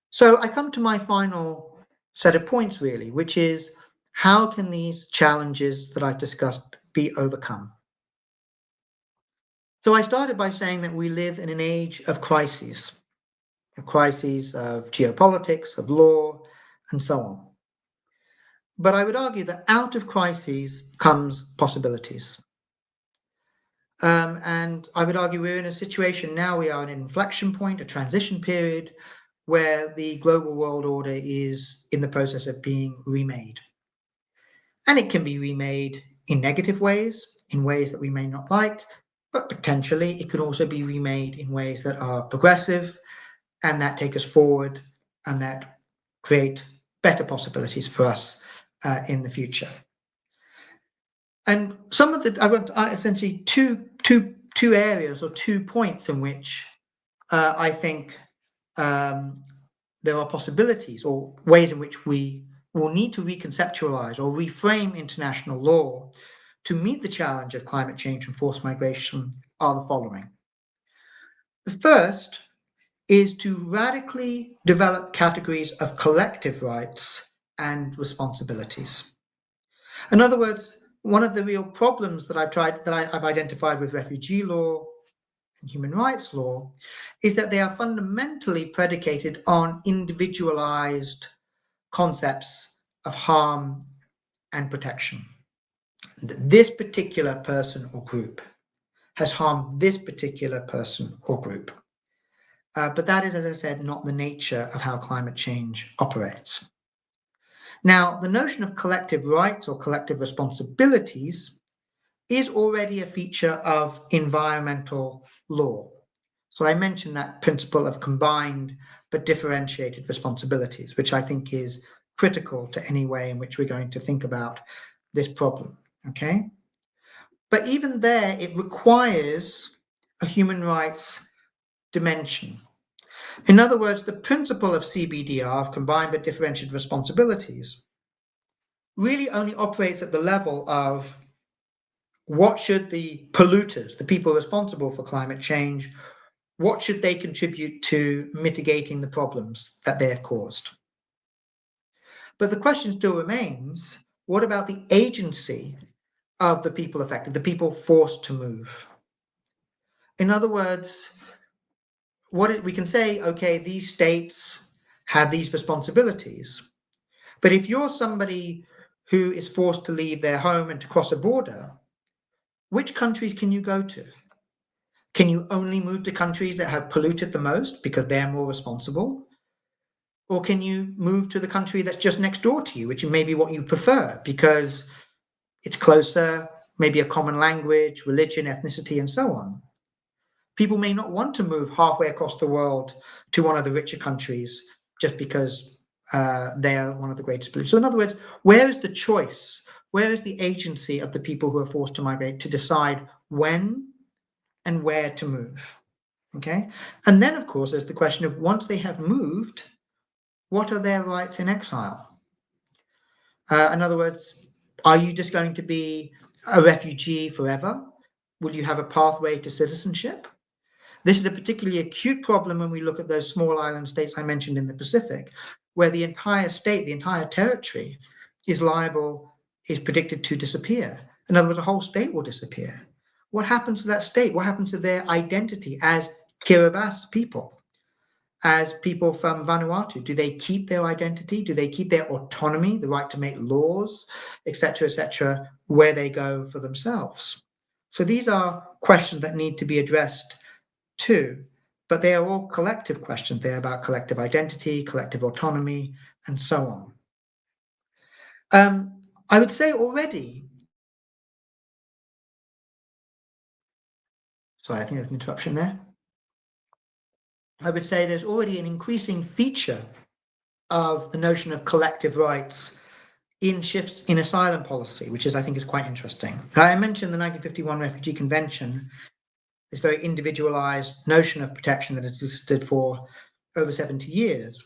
Speaker 4: So I come to my final set of points, really, which is how can these challenges that I've discussed be overcome? So I started by saying that we live in an age of crises of geopolitics, of law, and so on. But I would argue that out of crises comes possibilities. And I would argue we're in a situation now, we are in an inflection point, a transition period, where the global world order is in the process of being remade. And it can be remade in negative ways, in ways that we may not like, but potentially it could also be remade in ways that are progressive and that take us forward and that create better possibilities for us in the future. And some of the, I want essentially two areas or 2 points in which I think there are possibilities or ways in which we will need to reconceptualize or reframe international law to meet the challenge of climate change and forced migration are the following. The first is to radically develop categories of collective rights and responsibilities. In other words, one of the real problems that I've identified with refugee law and human rights law is that they are fundamentally predicated on individualized concepts of harm and protection. This particular person or group has harmed this particular person or group. But that is, as I said, not the nature of how climate change operates. Now, the notion of collective rights or collective responsibilities is already a feature of environmental law. So I mentioned that principle of combined but differentiated responsibilities, which I think is critical to any way in which we're going to think about this problem, okay? But even there, it requires a human rights dimension. In other words, the principle of CBDR, of combined but differentiated responsibilities, really only operates at the level of what should the polluters, the people responsible for climate change, what should they contribute to mitigating the problems that they have caused? But the question still remains, what about the agency of the people affected, the people forced to move? In other words, we can say, okay, these states have these responsibilities. But if you're somebody who is forced to leave their home and to cross a border, which countries can you go to? Can you only move to countries that have polluted the most because they're more responsible? Or can you move to the country that's just next door to you, which may be what you prefer because it's closer, maybe a common language, religion, ethnicity, and so on? People may not want to move halfway across the world to one of the richer countries just because they are one of the greatest polluters. So in other words, where is the choice? Where is the agency of the people who are forced to migrate to decide when and where to move? Okay. And then, of course, there's the question of once they have moved, what are their rights in exile? In other words, are you just going to be a refugee forever? Will you have a pathway to citizenship? This is a particularly acute problem when we look at those small island states I mentioned in the Pacific, where the entire state, the entire territory is predicted to disappear. In other words, a whole state will disappear. What happens to that state? What happens to their identity as Kiribati people, as people from Vanuatu? Do they keep their identity? Do they keep their autonomy, the right to make laws, etc., where they go for themselves? So these are questions that need to be addressed too, but they are all collective questions. They're about collective identity, collective autonomy, and so on. I would say already, sorry, I think there's an interruption there. I would say there's already an increasing feature of the notion of collective rights in shifts in asylum policy, which I think is quite interesting. I mentioned the 1951 Refugee Convention, this very individualized notion of protection that has existed for over 70 years.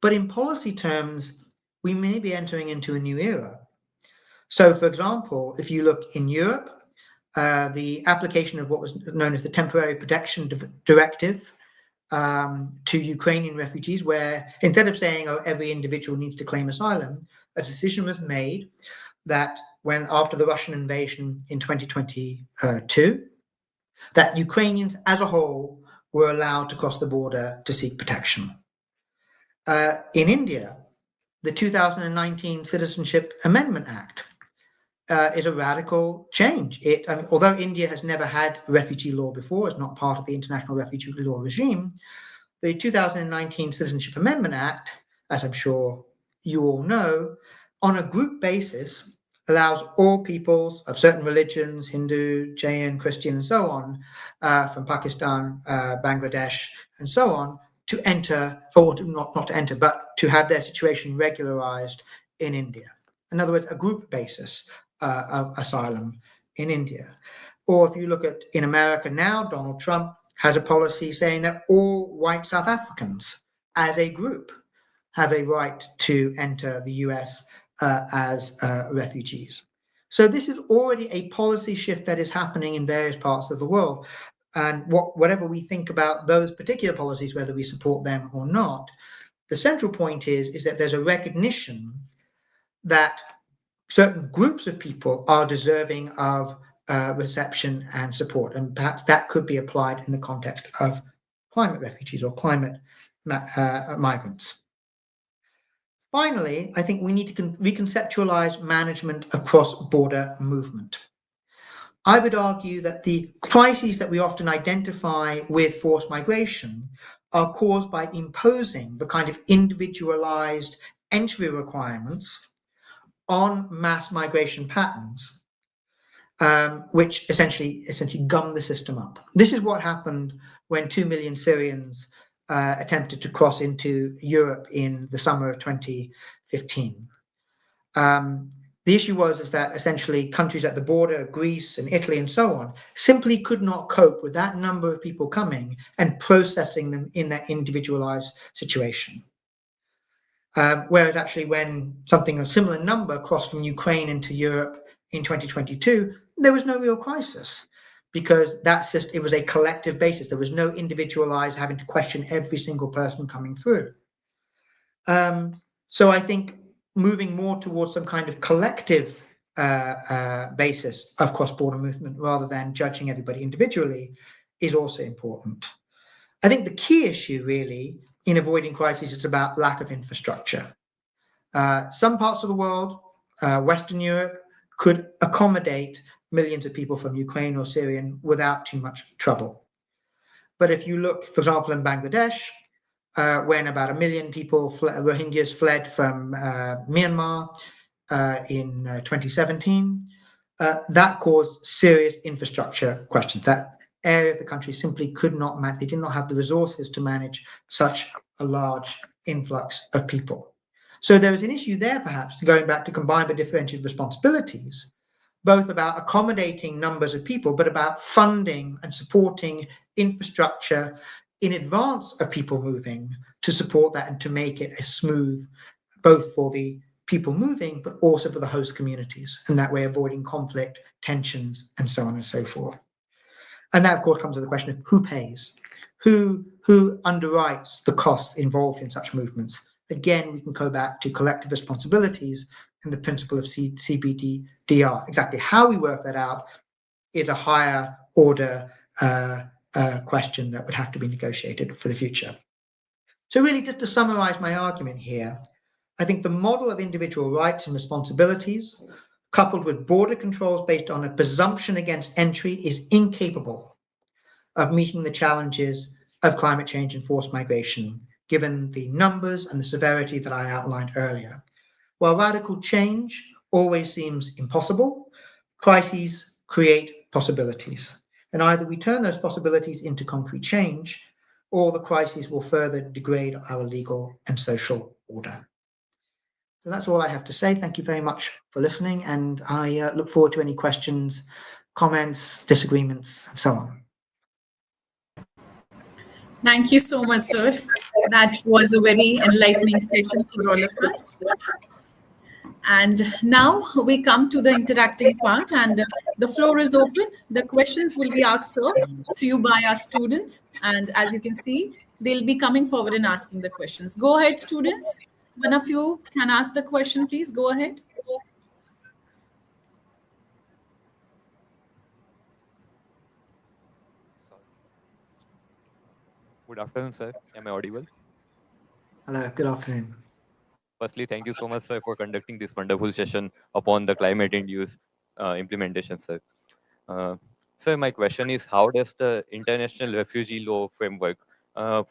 Speaker 4: But in policy terms, we may be entering into a new era. So, for example, if you look in Europe, the application of what was known as the Temporary Protection Directive to Ukrainian refugees, where instead of saying, oh, every individual needs to claim asylum, a decision was made that after the Russian invasion in 2022, that Ukrainians as a whole were allowed to cross the border to seek protection. In India, the 2019 Citizenship Amendment Act is a radical change. Although India has never had refugee law before, it's not part of the international refugee law regime, The 2019 Citizenship Amendment Act, as I'm sure you all know, on a group basis, allows all peoples of certain religions, Hindu, Jain, Christian, and so on, from Pakistan, Bangladesh, and so on, to enter, or not to enter, but to have their situation regularized in India. In other words, a group basis of asylum in India. Or if you look at in America now, Donald Trump has a policy saying that all white South Africans as a group have a right to enter the US as refugees. So this is already a policy shift that is happening in various parts of the world. And whatever we think about those particular policies, whether we support them or not, the central point is that there's a recognition that certain groups of people are deserving of reception and support. And perhaps that could be applied in the context of climate refugees or climate migrants. Finally, I think we need to reconceptualize management of cross-border movement. I would argue that the crises that we often identify with forced migration are caused by imposing the kind of individualized entry requirements on mass migration patterns, which essentially gum the system up. This is what happened when 2 million Syrians attempted to cross into Europe in the summer of 2015. The issue was that essentially countries at the border, Greece and Italy and so on, simply could not cope with that number of people coming and processing them in that individualized situation. Whereas actually when something a similar number crossed from Ukraine into Europe in 2022, there was no real crisis because it was a collective basis. There was no individualized having to question every single person coming through. So I think moving more towards some kind of collective basis of cross-border movement rather than judging everybody individually is also important. I think the key issue really in avoiding crises is about lack of infrastructure. Some parts of the world, Western Europe, could accommodate millions of people from Ukraine or Syria without too much trouble. But if you look, for example, in Bangladesh, when about 1 million people, Rohingyas, fled from Myanmar in 2017, that caused serious infrastructure questions. That area of the country simply could not manage, they did not have the resources to manage such a large influx of people. So there is an issue there, perhaps, going back to combined but differentiated responsibilities, both about accommodating numbers of people, but about funding and supporting infrastructure in advance of people moving to support that and to make it as smooth, both for the people moving, but also for the host communities, and that way avoiding conflict, tensions, and so on and so forth. And that, of course, comes to the question of who pays, who underwrites the costs involved in such movements. Again, we can go back to collective responsibilities and the principle of CBDR. Exactly how we work that out is a higher order question that would have to be negotiated for the future. So really, just to summarize my argument here, I think the model of individual rights and responsibilities, coupled with border controls based on a presumption against entry, is incapable of meeting the challenges of climate change and forced migration, given the numbers and the severity that I outlined earlier. While radical change always seems impossible, crises create possibilities. And either we turn those possibilities into concrete change, or the crises will further degrade our legal and social order. So that's all I have to say. Thank you very much for listening, and I look forward to any questions, comments, disagreements, and so on.
Speaker 1: Thank you so much, sir. That was a very enlightening session for all of us. And now we come to the interacting part, and the floor is open. The questions will be asked, sir, to you by our students. And as you can see, they'll be coming forward and asking the questions. Go ahead, students. One of you can ask the question, please. Go ahead.
Speaker 5: Good afternoon, sir. Am I audible?
Speaker 4: Hello, good afternoon.
Speaker 5: Firstly, thank you so much, sir, for conducting this wonderful session upon the climate-induced implementation, sir. Sir, my question is, how does the international refugee law framework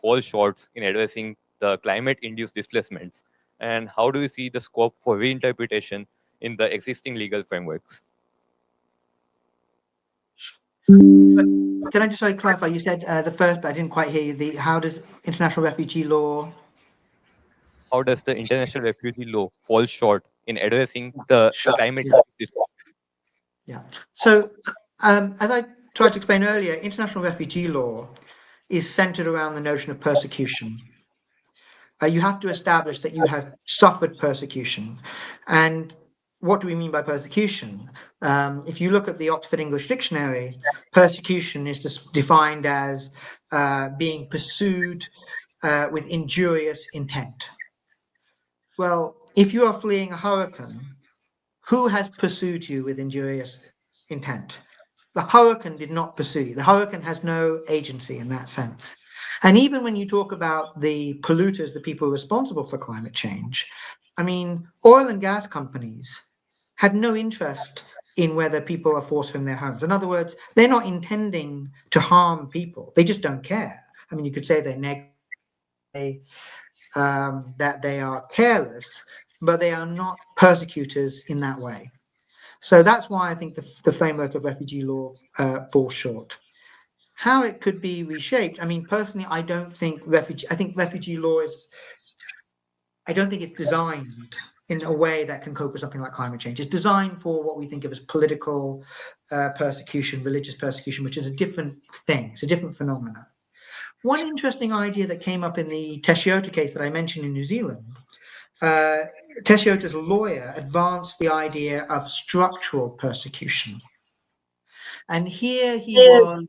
Speaker 5: fall short in addressing the climate-induced displacements? And how do you see the scope for reinterpretation in the existing legal frameworks?
Speaker 4: Can I just clarify? You said the first, but I didn't quite hear you. How does international refugee law?
Speaker 5: How does the international refugee law fall short in addressing the
Speaker 4: Sure.
Speaker 5: climate?
Speaker 4: Yeah. So, as I tried to explain earlier, international refugee law is centered around the notion of persecution. You have to establish that you have suffered persecution. And what do we mean by persecution? If you look at the Oxford English Dictionary, persecution is defined as being pursued with injurious intent. Well, if you are fleeing a hurricane, who has pursued you with injurious intent? The hurricane did not pursue you. The hurricane has no agency in that sense. And even when you talk about the polluters, the people responsible for climate change, I mean, oil and gas companies have no interest in whether people are forced from their homes. In other words, they're not intending to harm people. They just don't care. I mean, you could say they're negative, that they are careless, but they are not persecutors in that way. So that's why I think the framework of refugee law falls short. How it could be reshaped, I mean, personally, I don't think refugee law is, I don't think it's designed in a way that can cope with something like climate change. It's designed for what we think of as political persecution, religious persecution, which is a different thing. It's a different phenomenon. One interesting idea that came up in the Teshiota case that I mentioned in New Zealand, Teshiota's lawyer advanced the idea of structural persecution. And here he was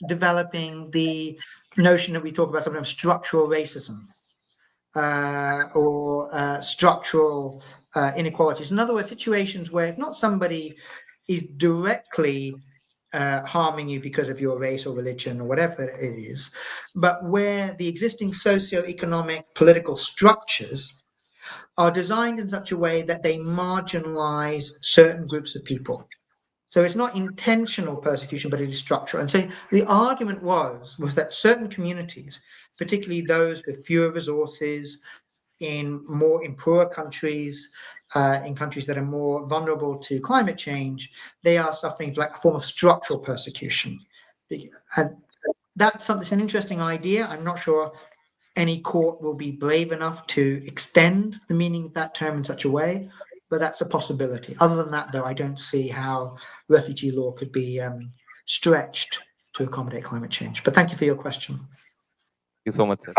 Speaker 4: developing the notion that we talk about something of structural racism or structural inequalities. In other words, situations where not somebody is directly harming you because of your race or religion or whatever it is, but where the existing socio-economic political structures are designed in such a way that they marginalize certain groups of people. So it's not intentional persecution, but it is structural. And so the argument was that certain communities, particularly those with fewer resources, in poorer countries, in countries that are more vulnerable to climate change, they are suffering like a form of structural persecution. And that's something. It's an interesting idea. I'm not sure any court will be brave enough to extend the meaning of that term in such a way, but that's a possibility. Other than that, though, I don't see how refugee law could be stretched to accommodate climate change. But thank you for your question.
Speaker 5: Thank you so much, sir.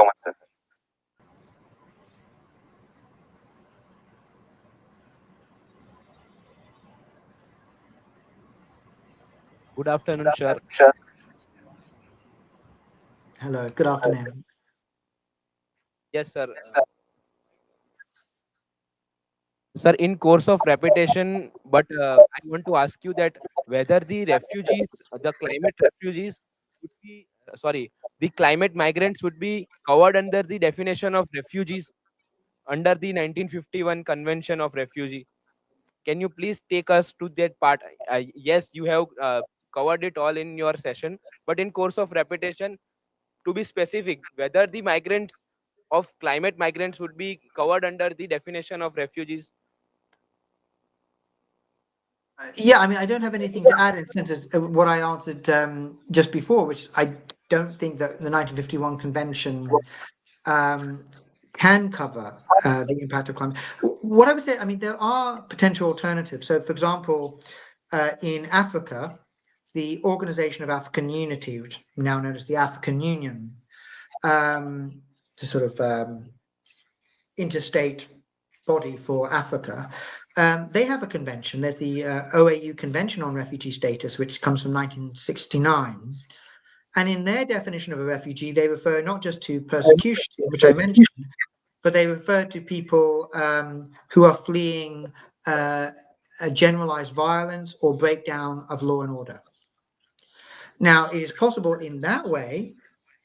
Speaker 6: Good afternoon, sir.
Speaker 4: Hello, good afternoon.
Speaker 6: Yes, sir. Sir, in course of repetition, but I want to ask you that whether the refugees, the climate refugees, would be the climate migrants would be covered under the definition of refugees under the 1951 Convention of Refugee. Can you please take us to that part? Yes, you have covered it all in your session, but in course of repetition, to be specific, whether the migrants of climate migrants would be covered under the definition of refugees.
Speaker 4: Yeah, I mean, I don't have anything to add in the sense of what I answered just before, which I don't think that the 1951 Convention can cover the impact of climate. What I would say, I mean, there are potential alternatives. So, for example, in Africa, the Organization of African Unity, which is now known as the African Union, to sort of interstate body for Africa, they have a convention. There's the OAU Convention on Refugee Status, which comes from 1969. And in their definition of a refugee, they refer not just to persecution, which I mentioned, but they refer to people who are fleeing a generalized violence or breakdown of law and order. Now, it is possible in that way,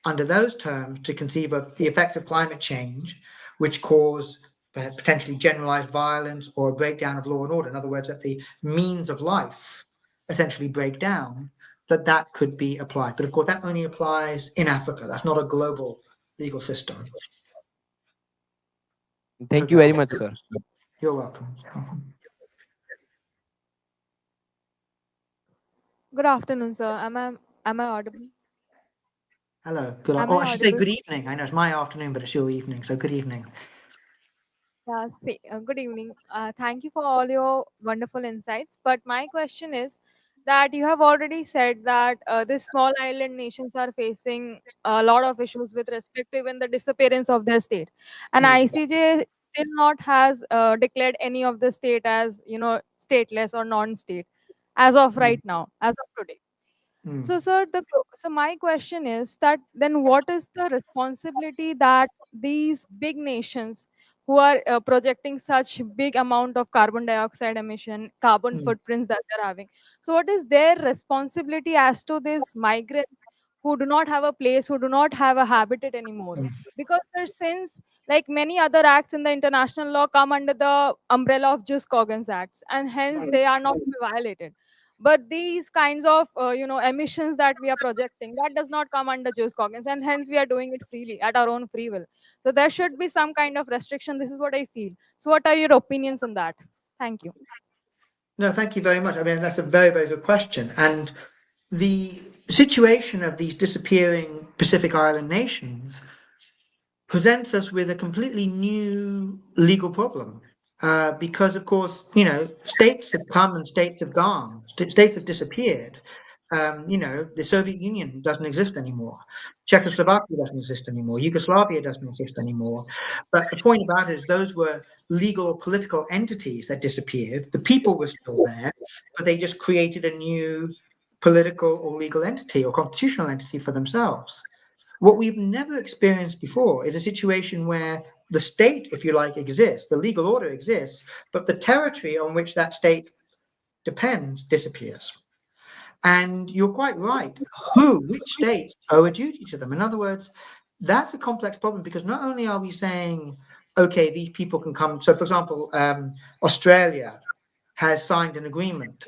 Speaker 4: under those terms, to conceive of the effects of climate change, which cause potentially generalized violence or a breakdown of law and order. In other words, that the means of life essentially break down. that could be applied. But of course, that only applies in Africa. That's not a global legal system.
Speaker 6: Thank you very much, sir.
Speaker 4: You're welcome.
Speaker 7: Good afternoon, sir. Am I audible?
Speaker 4: Hello. Good.
Speaker 7: Am
Speaker 4: Oh,
Speaker 7: I
Speaker 4: I should say
Speaker 7: audible?
Speaker 4: good evening. I know it's my afternoon, but it's your evening. So good evening.
Speaker 7: Good evening. Thank you for all your wonderful insights. But my question is that you have already said that these small island nations are facing a lot of issues with respect to even the disappearance of their state, and
Speaker 4: Mm.
Speaker 7: ICJ still not has declared any of the state as stateless or non-state as of right now, as of today.
Speaker 4: Mm.
Speaker 7: So, sir, so my question is that then what is the responsibility that these big nations who are projecting such big amount of carbon dioxide emission, carbon
Speaker 4: Mm.
Speaker 7: footprints that they're having? So, what is their responsibility as to these migrants who do not have a place, who do not have a habitat anymore?
Speaker 4: Mm.
Speaker 7: Because since like many other acts in the international law come under the umbrella of Jus Cogens acts, and hence they are not to be violated, but these kinds of emissions that we are projecting, that does not come under Jus Cogens, and hence we are doing it freely at our own free will. So there should be some kind of restriction. This is what I feel. So what are your opinions on that? Thank you.
Speaker 4: No, thank you very much. I mean, that's a very, very good question. And the situation of these disappearing Pacific Island nations presents us with a completely new legal problem. Because, of course, states have come and states have gone, states have disappeared. The Soviet Union doesn't exist anymore. Czechoslovakia doesn't exist anymore. Yugoslavia doesn't exist anymore. But the point about it is those were legal or political entities that disappeared. The people were still there, but they just created a new political or legal entity or constitutional entity for themselves. What we've never experienced before is a situation where the state, if you like, exists, the legal order exists, but the territory on which that state depends disappears. And you're quite right. Which states owe a duty to them? In other words, that's a complex problem because not only are we saying, okay, these people can come. So, for example, Australia has signed an agreement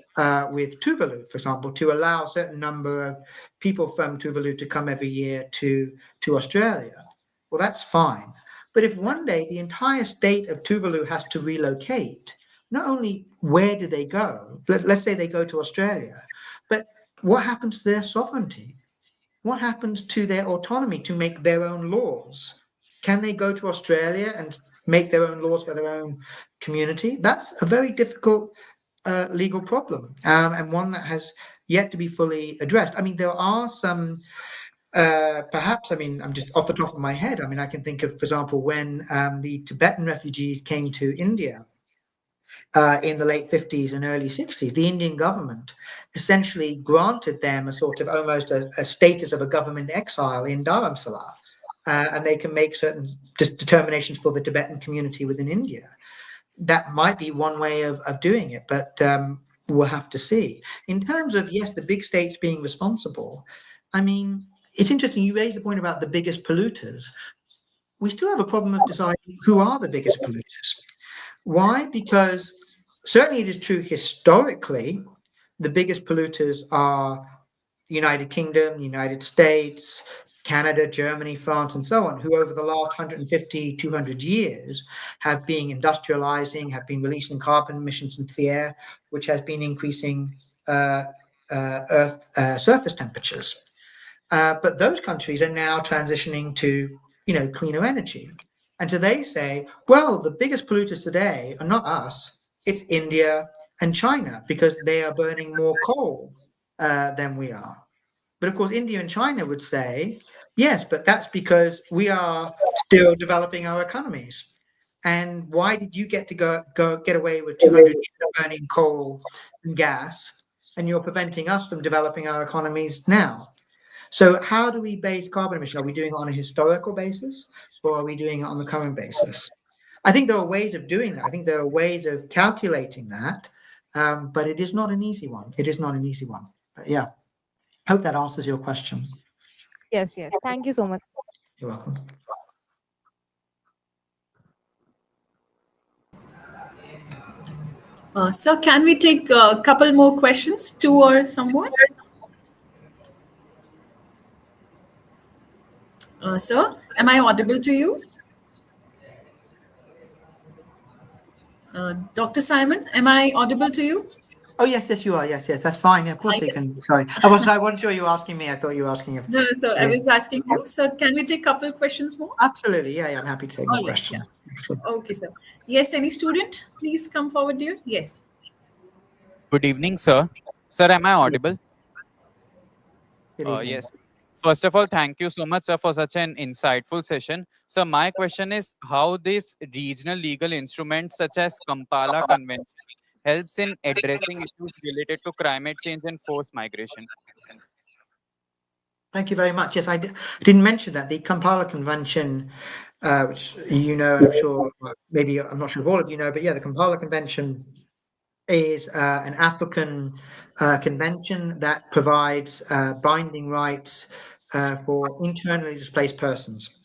Speaker 4: with Tuvalu, for example, to allow a certain number of people from Tuvalu to come every year to Australia. Well, that's fine. But if one day the entire state of Tuvalu has to relocate, not only where do they go, let's say they go to Australia, but what happens to their sovereignty? What happens to their autonomy to make their own laws? Can they go to Australia and make their own laws for their own community? That's a very difficult legal problem, and one that has yet to be fully addressed. I mean, there are some, perhaps, I mean, I'm just off the top of my head. I mean, I can think of, for example, when the Tibetan refugees came to India in the late 50s and early 60s, the Indian government essentially granted them a sort of almost a status of a government exile in Dharamsala. And they can make certain determinations for the Tibetan community within India. That might be one way of doing it, but we'll have to see. In terms of, yes, the big states being responsible, I mean, it's interesting. You raised the point about the biggest polluters. We still have a problem of deciding who are the biggest polluters. Why? Because certainly it is true historically, the biggest polluters are the United Kingdom, the United States, Canada, Germany, France, and so on, who over the last 150, 200 years have been industrializing, have been releasing carbon emissions into the air, which has been increasing Earth surface temperatures. But those countries are now transitioning to, cleaner energy. And so they say, well, the biggest polluters today are not us, it's India and China, because they are burning more coal than we are. But of course, India and China would say, yes, but that's because we are still developing our economies. And why did you get to get away with 200 years of burning coal and gas, and you're preventing us from developing our economies now? So how do we base carbon emission? Are we doing it on a historical basis, or are we doing it on the current basis? I think there are ways of doing that. I think there are ways of calculating that, but it is not an easy one. It is not an easy one. But yeah, hope that answers your question.
Speaker 7: Yes, yes. Thank you so much.
Speaker 4: You're welcome.
Speaker 1: Sir, can we take a couple more questions, two or somewhat? Sir, am I audible to you? Dr. Simon, am I audible to you?
Speaker 4: Oh, yes, yes, you are. Yes, yes, that's fine. Yeah, of course you can. Sorry. I wasn't sure you were asking me. I thought you were asking if.
Speaker 1: No, no, sir, I
Speaker 4: Yeah.
Speaker 1: was asking you. Sir, can we take a couple of questions more?
Speaker 4: Absolutely. Yeah, yeah, I'm happy to take more
Speaker 1: All right, yeah.
Speaker 4: questions. Excellent.
Speaker 1: Okay, sir. Yes, any student, please come forward, dear. Yes.
Speaker 8: Good evening, sir. Sir, am I
Speaker 4: Yeah.
Speaker 8: audible?
Speaker 4: Good evening.
Speaker 8: Yes. First of all, thank you so much, sir, for such an insightful session. So, my question is how this regional legal instruments such as Kampala Convention helps in addressing issues related to climate change and forced migration.
Speaker 4: Thank you very much. Yes, didn't mention that the Kampala Convention, which you know, and I'm sure, maybe I'm not sure if all of you know, but yeah, the Kampala Convention is an African convention that provides binding rights for internally displaced persons.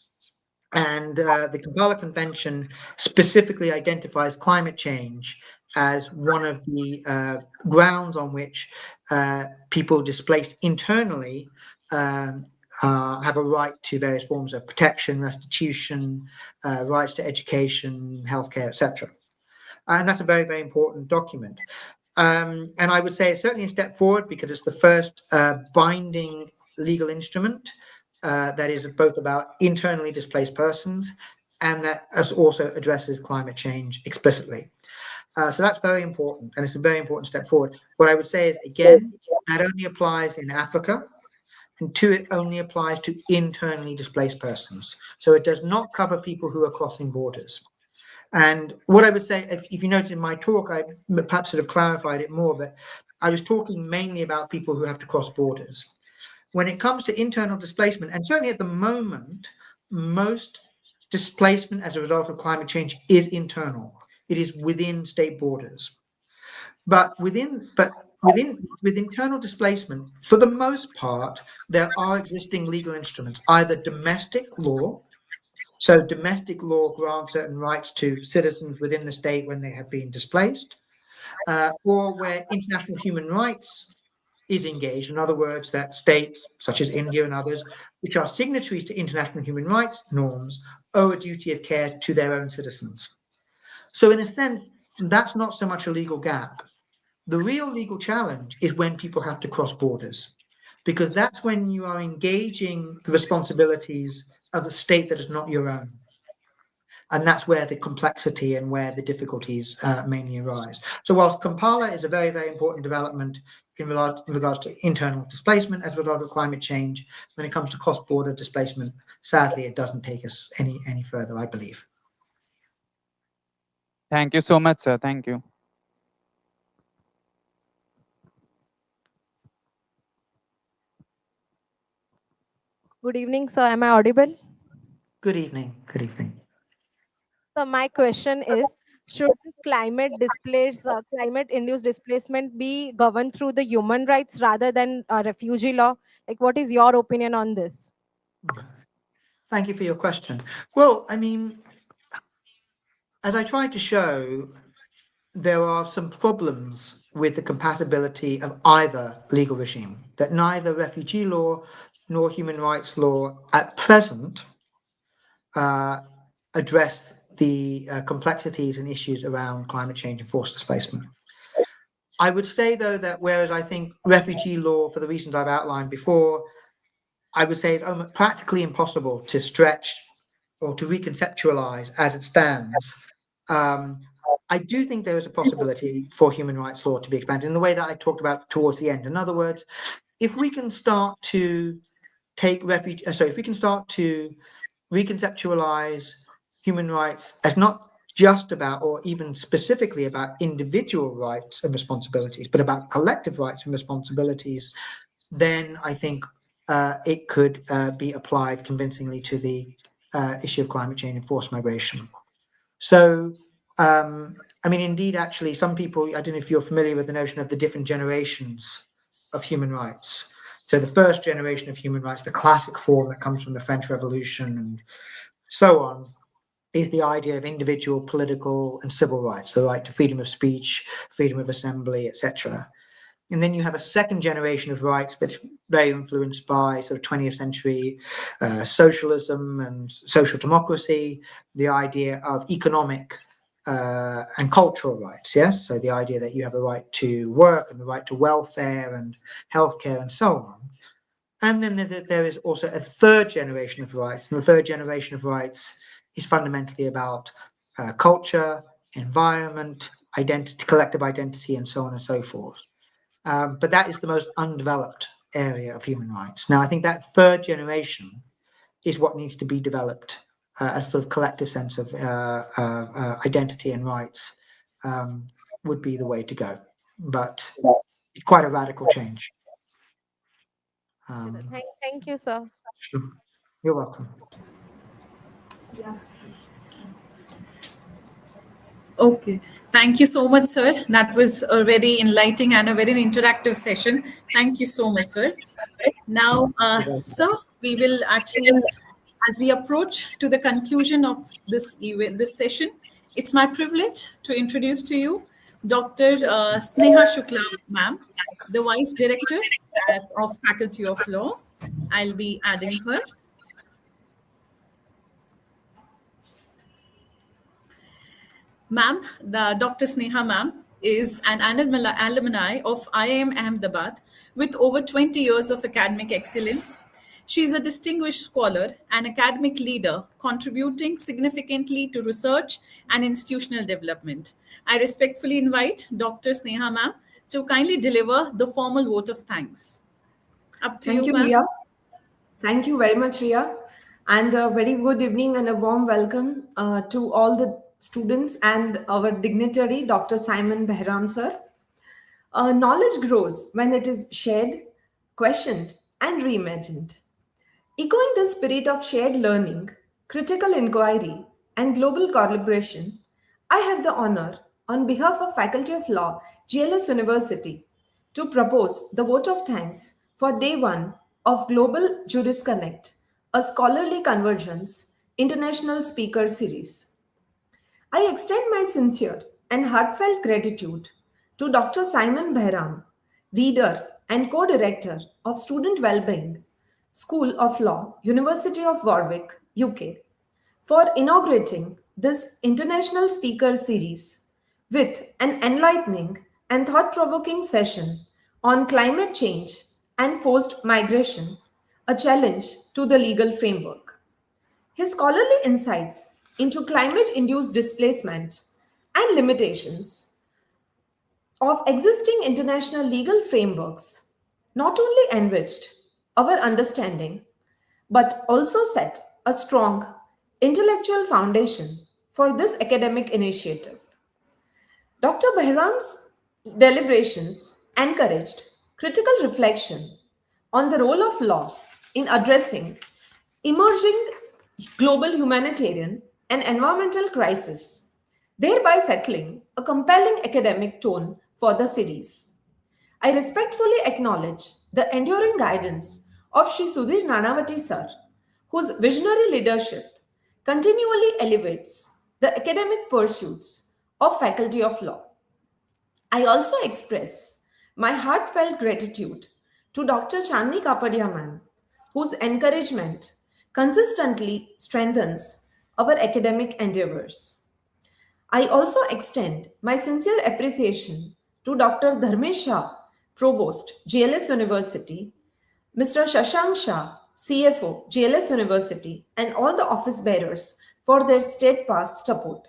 Speaker 4: And the Kampala Convention specifically identifies climate change as one of the grounds on which people displaced internally have a right to various forms of protection, restitution, rights to education, healthcare, etc. And that's a very, very important document. And I would say it's certainly a step forward because it's the first binding legal instrument that is both about internally displaced persons and that also addresses climate change explicitly. So that's very important, and it's a very important step forward. What I would say is, again, that only applies in Africa, and two, it only applies to internally displaced persons. So it does not cover people who are crossing borders. And what I would say, if you noticed in my talk, I perhaps sort of clarified it more, but I was talking mainly about people who have to cross borders. When it comes to internal displacement, and certainly at the moment, most displacement as a result of climate change is internal. It is within state borders. But with internal displacement, for the most part, there are existing legal instruments, either domestic law. So domestic law grants certain rights to citizens within the state when they have been displaced, or where international human rights is engaged. In other words, that states such as India and others, which are signatories to international human rights norms, owe a duty of care to their own citizens. So in a sense, that's not so much a legal gap. The real legal challenge is when people have to cross borders, because that's when you are engaging the responsibilities of the state that is not your own. And that's where the complexity and where the difficulties mainly arise. So whilst Kampala is a very, very important development in regards to internal displacement as a result of climate change, when it comes to cross-border displacement, sadly, it doesn't take us any further, I believe.
Speaker 8: Thank you so much, sir. Thank you.
Speaker 9: Good evening, sir. Am I audible?
Speaker 4: Good evening. Good evening.
Speaker 9: So my question is, should climate-induced displacement be governed through the human rights rather than refugee law? Like, what is your opinion on this?
Speaker 4: Thank you for your question. Well, I mean, as I tried to show, there are some problems with the compatibility of either legal regime, that neither refugee law nor human rights law at present address the complexities and issues around climate change and forced displacement. I would say, though, that whereas I think refugee law, for the reasons I've outlined before, I would say it's almost practically impossible to stretch or to reconceptualize as it stands. I do think there is a possibility for human rights law to be expanded in the way that I talked about towards the end. In other words, if we can start to if we can start to reconceptualize human rights as not just about or even specifically about individual rights and responsibilities, but about collective rights and responsibilities, then I think it could be applied convincingly to the issue of climate change and forced migration. So, I mean, indeed, actually, some people, I don't know if you're familiar with the notion of the different generations of human rights. So the first generation of human rights, the classic form that comes from the French Revolution and so on, is the idea of individual political and civil rights, the right to freedom of speech, freedom of assembly, etc. And then you have a second generation of rights, which very influenced by sort of 20th century socialism and social democracy, the idea of economic and cultural rights, yes? So the idea that you have a right to work and the right to welfare and healthcare and so on. And then there is also a third generation of rights. And the third generation of rights is fundamentally about culture, environment, identity, collective identity, and so on and so forth. But that is the most undeveloped area of human rights. Now, I think that third generation is what needs to be developed as sort of collective sense of identity and rights would be the way to go. But it's quite a radical change.
Speaker 9: Thank you, sir.
Speaker 4: Sure. You're welcome.
Speaker 1: Yes. Okay. Thank you so much, sir. That was a very enlightening and a very interactive session. Thank you so much, sir. Now, sir, we will actually, as we approach to the conclusion of this event, this session, it's my privilege to introduce to you Dr. Sneha Shukla, ma'am, the Vice Director of Faculty of Law. I'll be adding her. Ma'am, the Dr. Sneha ma'am is an alumni of IIM Ahmedabad with over 20 years of academic excellence. She is a distinguished scholar and academic leader, contributing significantly to research and institutional development. I respectfully invite Dr. Sneha ma'am to kindly deliver the formal vote of thanks. Up to
Speaker 10: Thank
Speaker 1: you,
Speaker 10: you,
Speaker 1: ma'am.
Speaker 10: Ria. Thank you very much, Ria. And a very good evening and a warm welcome to all the students and our dignitary, Dr. Simon Behram, sir. Knowledge grows when it is shared, questioned, and reimagined. Echoing the spirit of shared learning, critical inquiry, and global collaboration, I have the honor, on behalf of Faculty of Law, GLS University, to propose the vote of thanks for Day 1 of Global Juris Connect, a scholarly convergence international speaker series. I extend my sincere and heartfelt gratitude to Dr. Simon Behram, reader and co-director of Student Wellbeing, School of Law, University of Warwick, UK, for inaugurating this international speaker series with an enlightening and thought-provoking session on climate change and forced migration, a challenge to the legal framework. His scholarly insights into climate-induced displacement and limitations of existing international legal frameworks not only enriched our understanding, but also set a strong intellectual foundation for this academic initiative. Dr. Behram's deliberations encouraged critical reflection on the role of law in addressing emerging global humanitarian and environmental crisis, thereby settling a compelling academic tone for the series. I respectfully acknowledge the enduring guidance of Shri Sudhir Nanavati sir, whose visionary leadership continually elevates the academic pursuits of Faculty of Law. I also express my heartfelt gratitude to Dr. Chandni Kapadia ma'am, whose encouragement consistently strengthens our academic endeavors. I also extend my sincere appreciation to Dr. Dharmesh Shah, Provost, GLS University, Mr. Shashank Shah, CFO, GLS University, and all the office bearers for their steadfast support.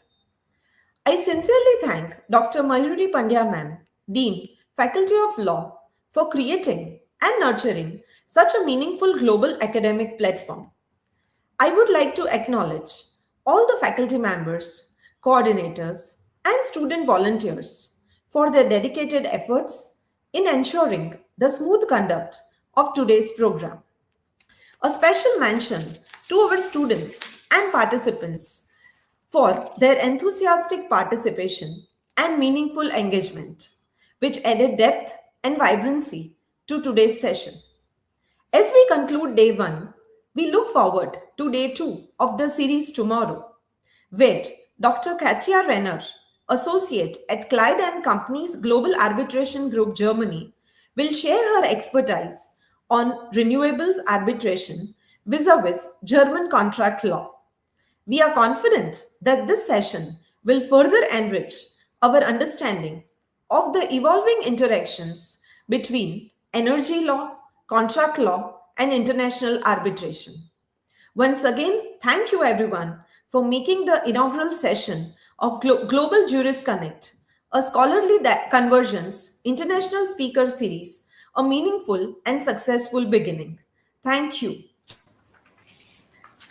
Speaker 10: I sincerely thank Dr. Mayuri Pandya ma'am, Dean, Faculty of Law, for creating and nurturing such a meaningful global academic platform. I would like to acknowledge all the faculty members, coordinators, and student volunteers for their dedicated efforts in ensuring the smooth conduct of today's program. A special mention to our students and participants for their enthusiastic participation and meaningful engagement, which added depth and vibrancy to today's session. As we conclude Day 1, we look forward to Day 2 of the series tomorrow, where Dr. Katja Renner, Associate at Clyde & Company's Global Arbitration Group, Germany, will share her expertise on renewables arbitration vis-a-vis German contract law. We are confident that this session will further enrich our understanding of the evolving interactions between energy law, contract law, and international arbitration. Once again, thank you everyone for making the inaugural session of Global Jurist Connect, a scholarly convergence international speaker series, a meaningful and successful beginning. Thank you.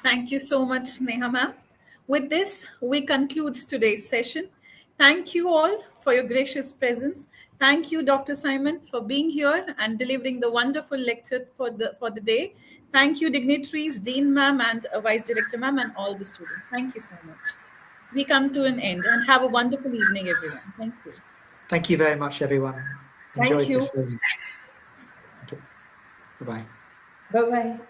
Speaker 1: Thank you so much, Neha ma'am. With this, we conclude today's session. Thank you all for your gracious presence. Thank you, Dr. Simon, for being here and delivering the wonderful lecture for the day. Thank you, dignitaries, Dean ma'am and Vice Director ma'am and all the students. Thank you so much. We come to an end and have a wonderful evening, everyone. Thank you.
Speaker 4: Thank you very much, everyone.
Speaker 10: Thank
Speaker 4: Enjoyed
Speaker 10: you.
Speaker 4: this very much. Okay. Bye-bye.
Speaker 10: Bye-bye.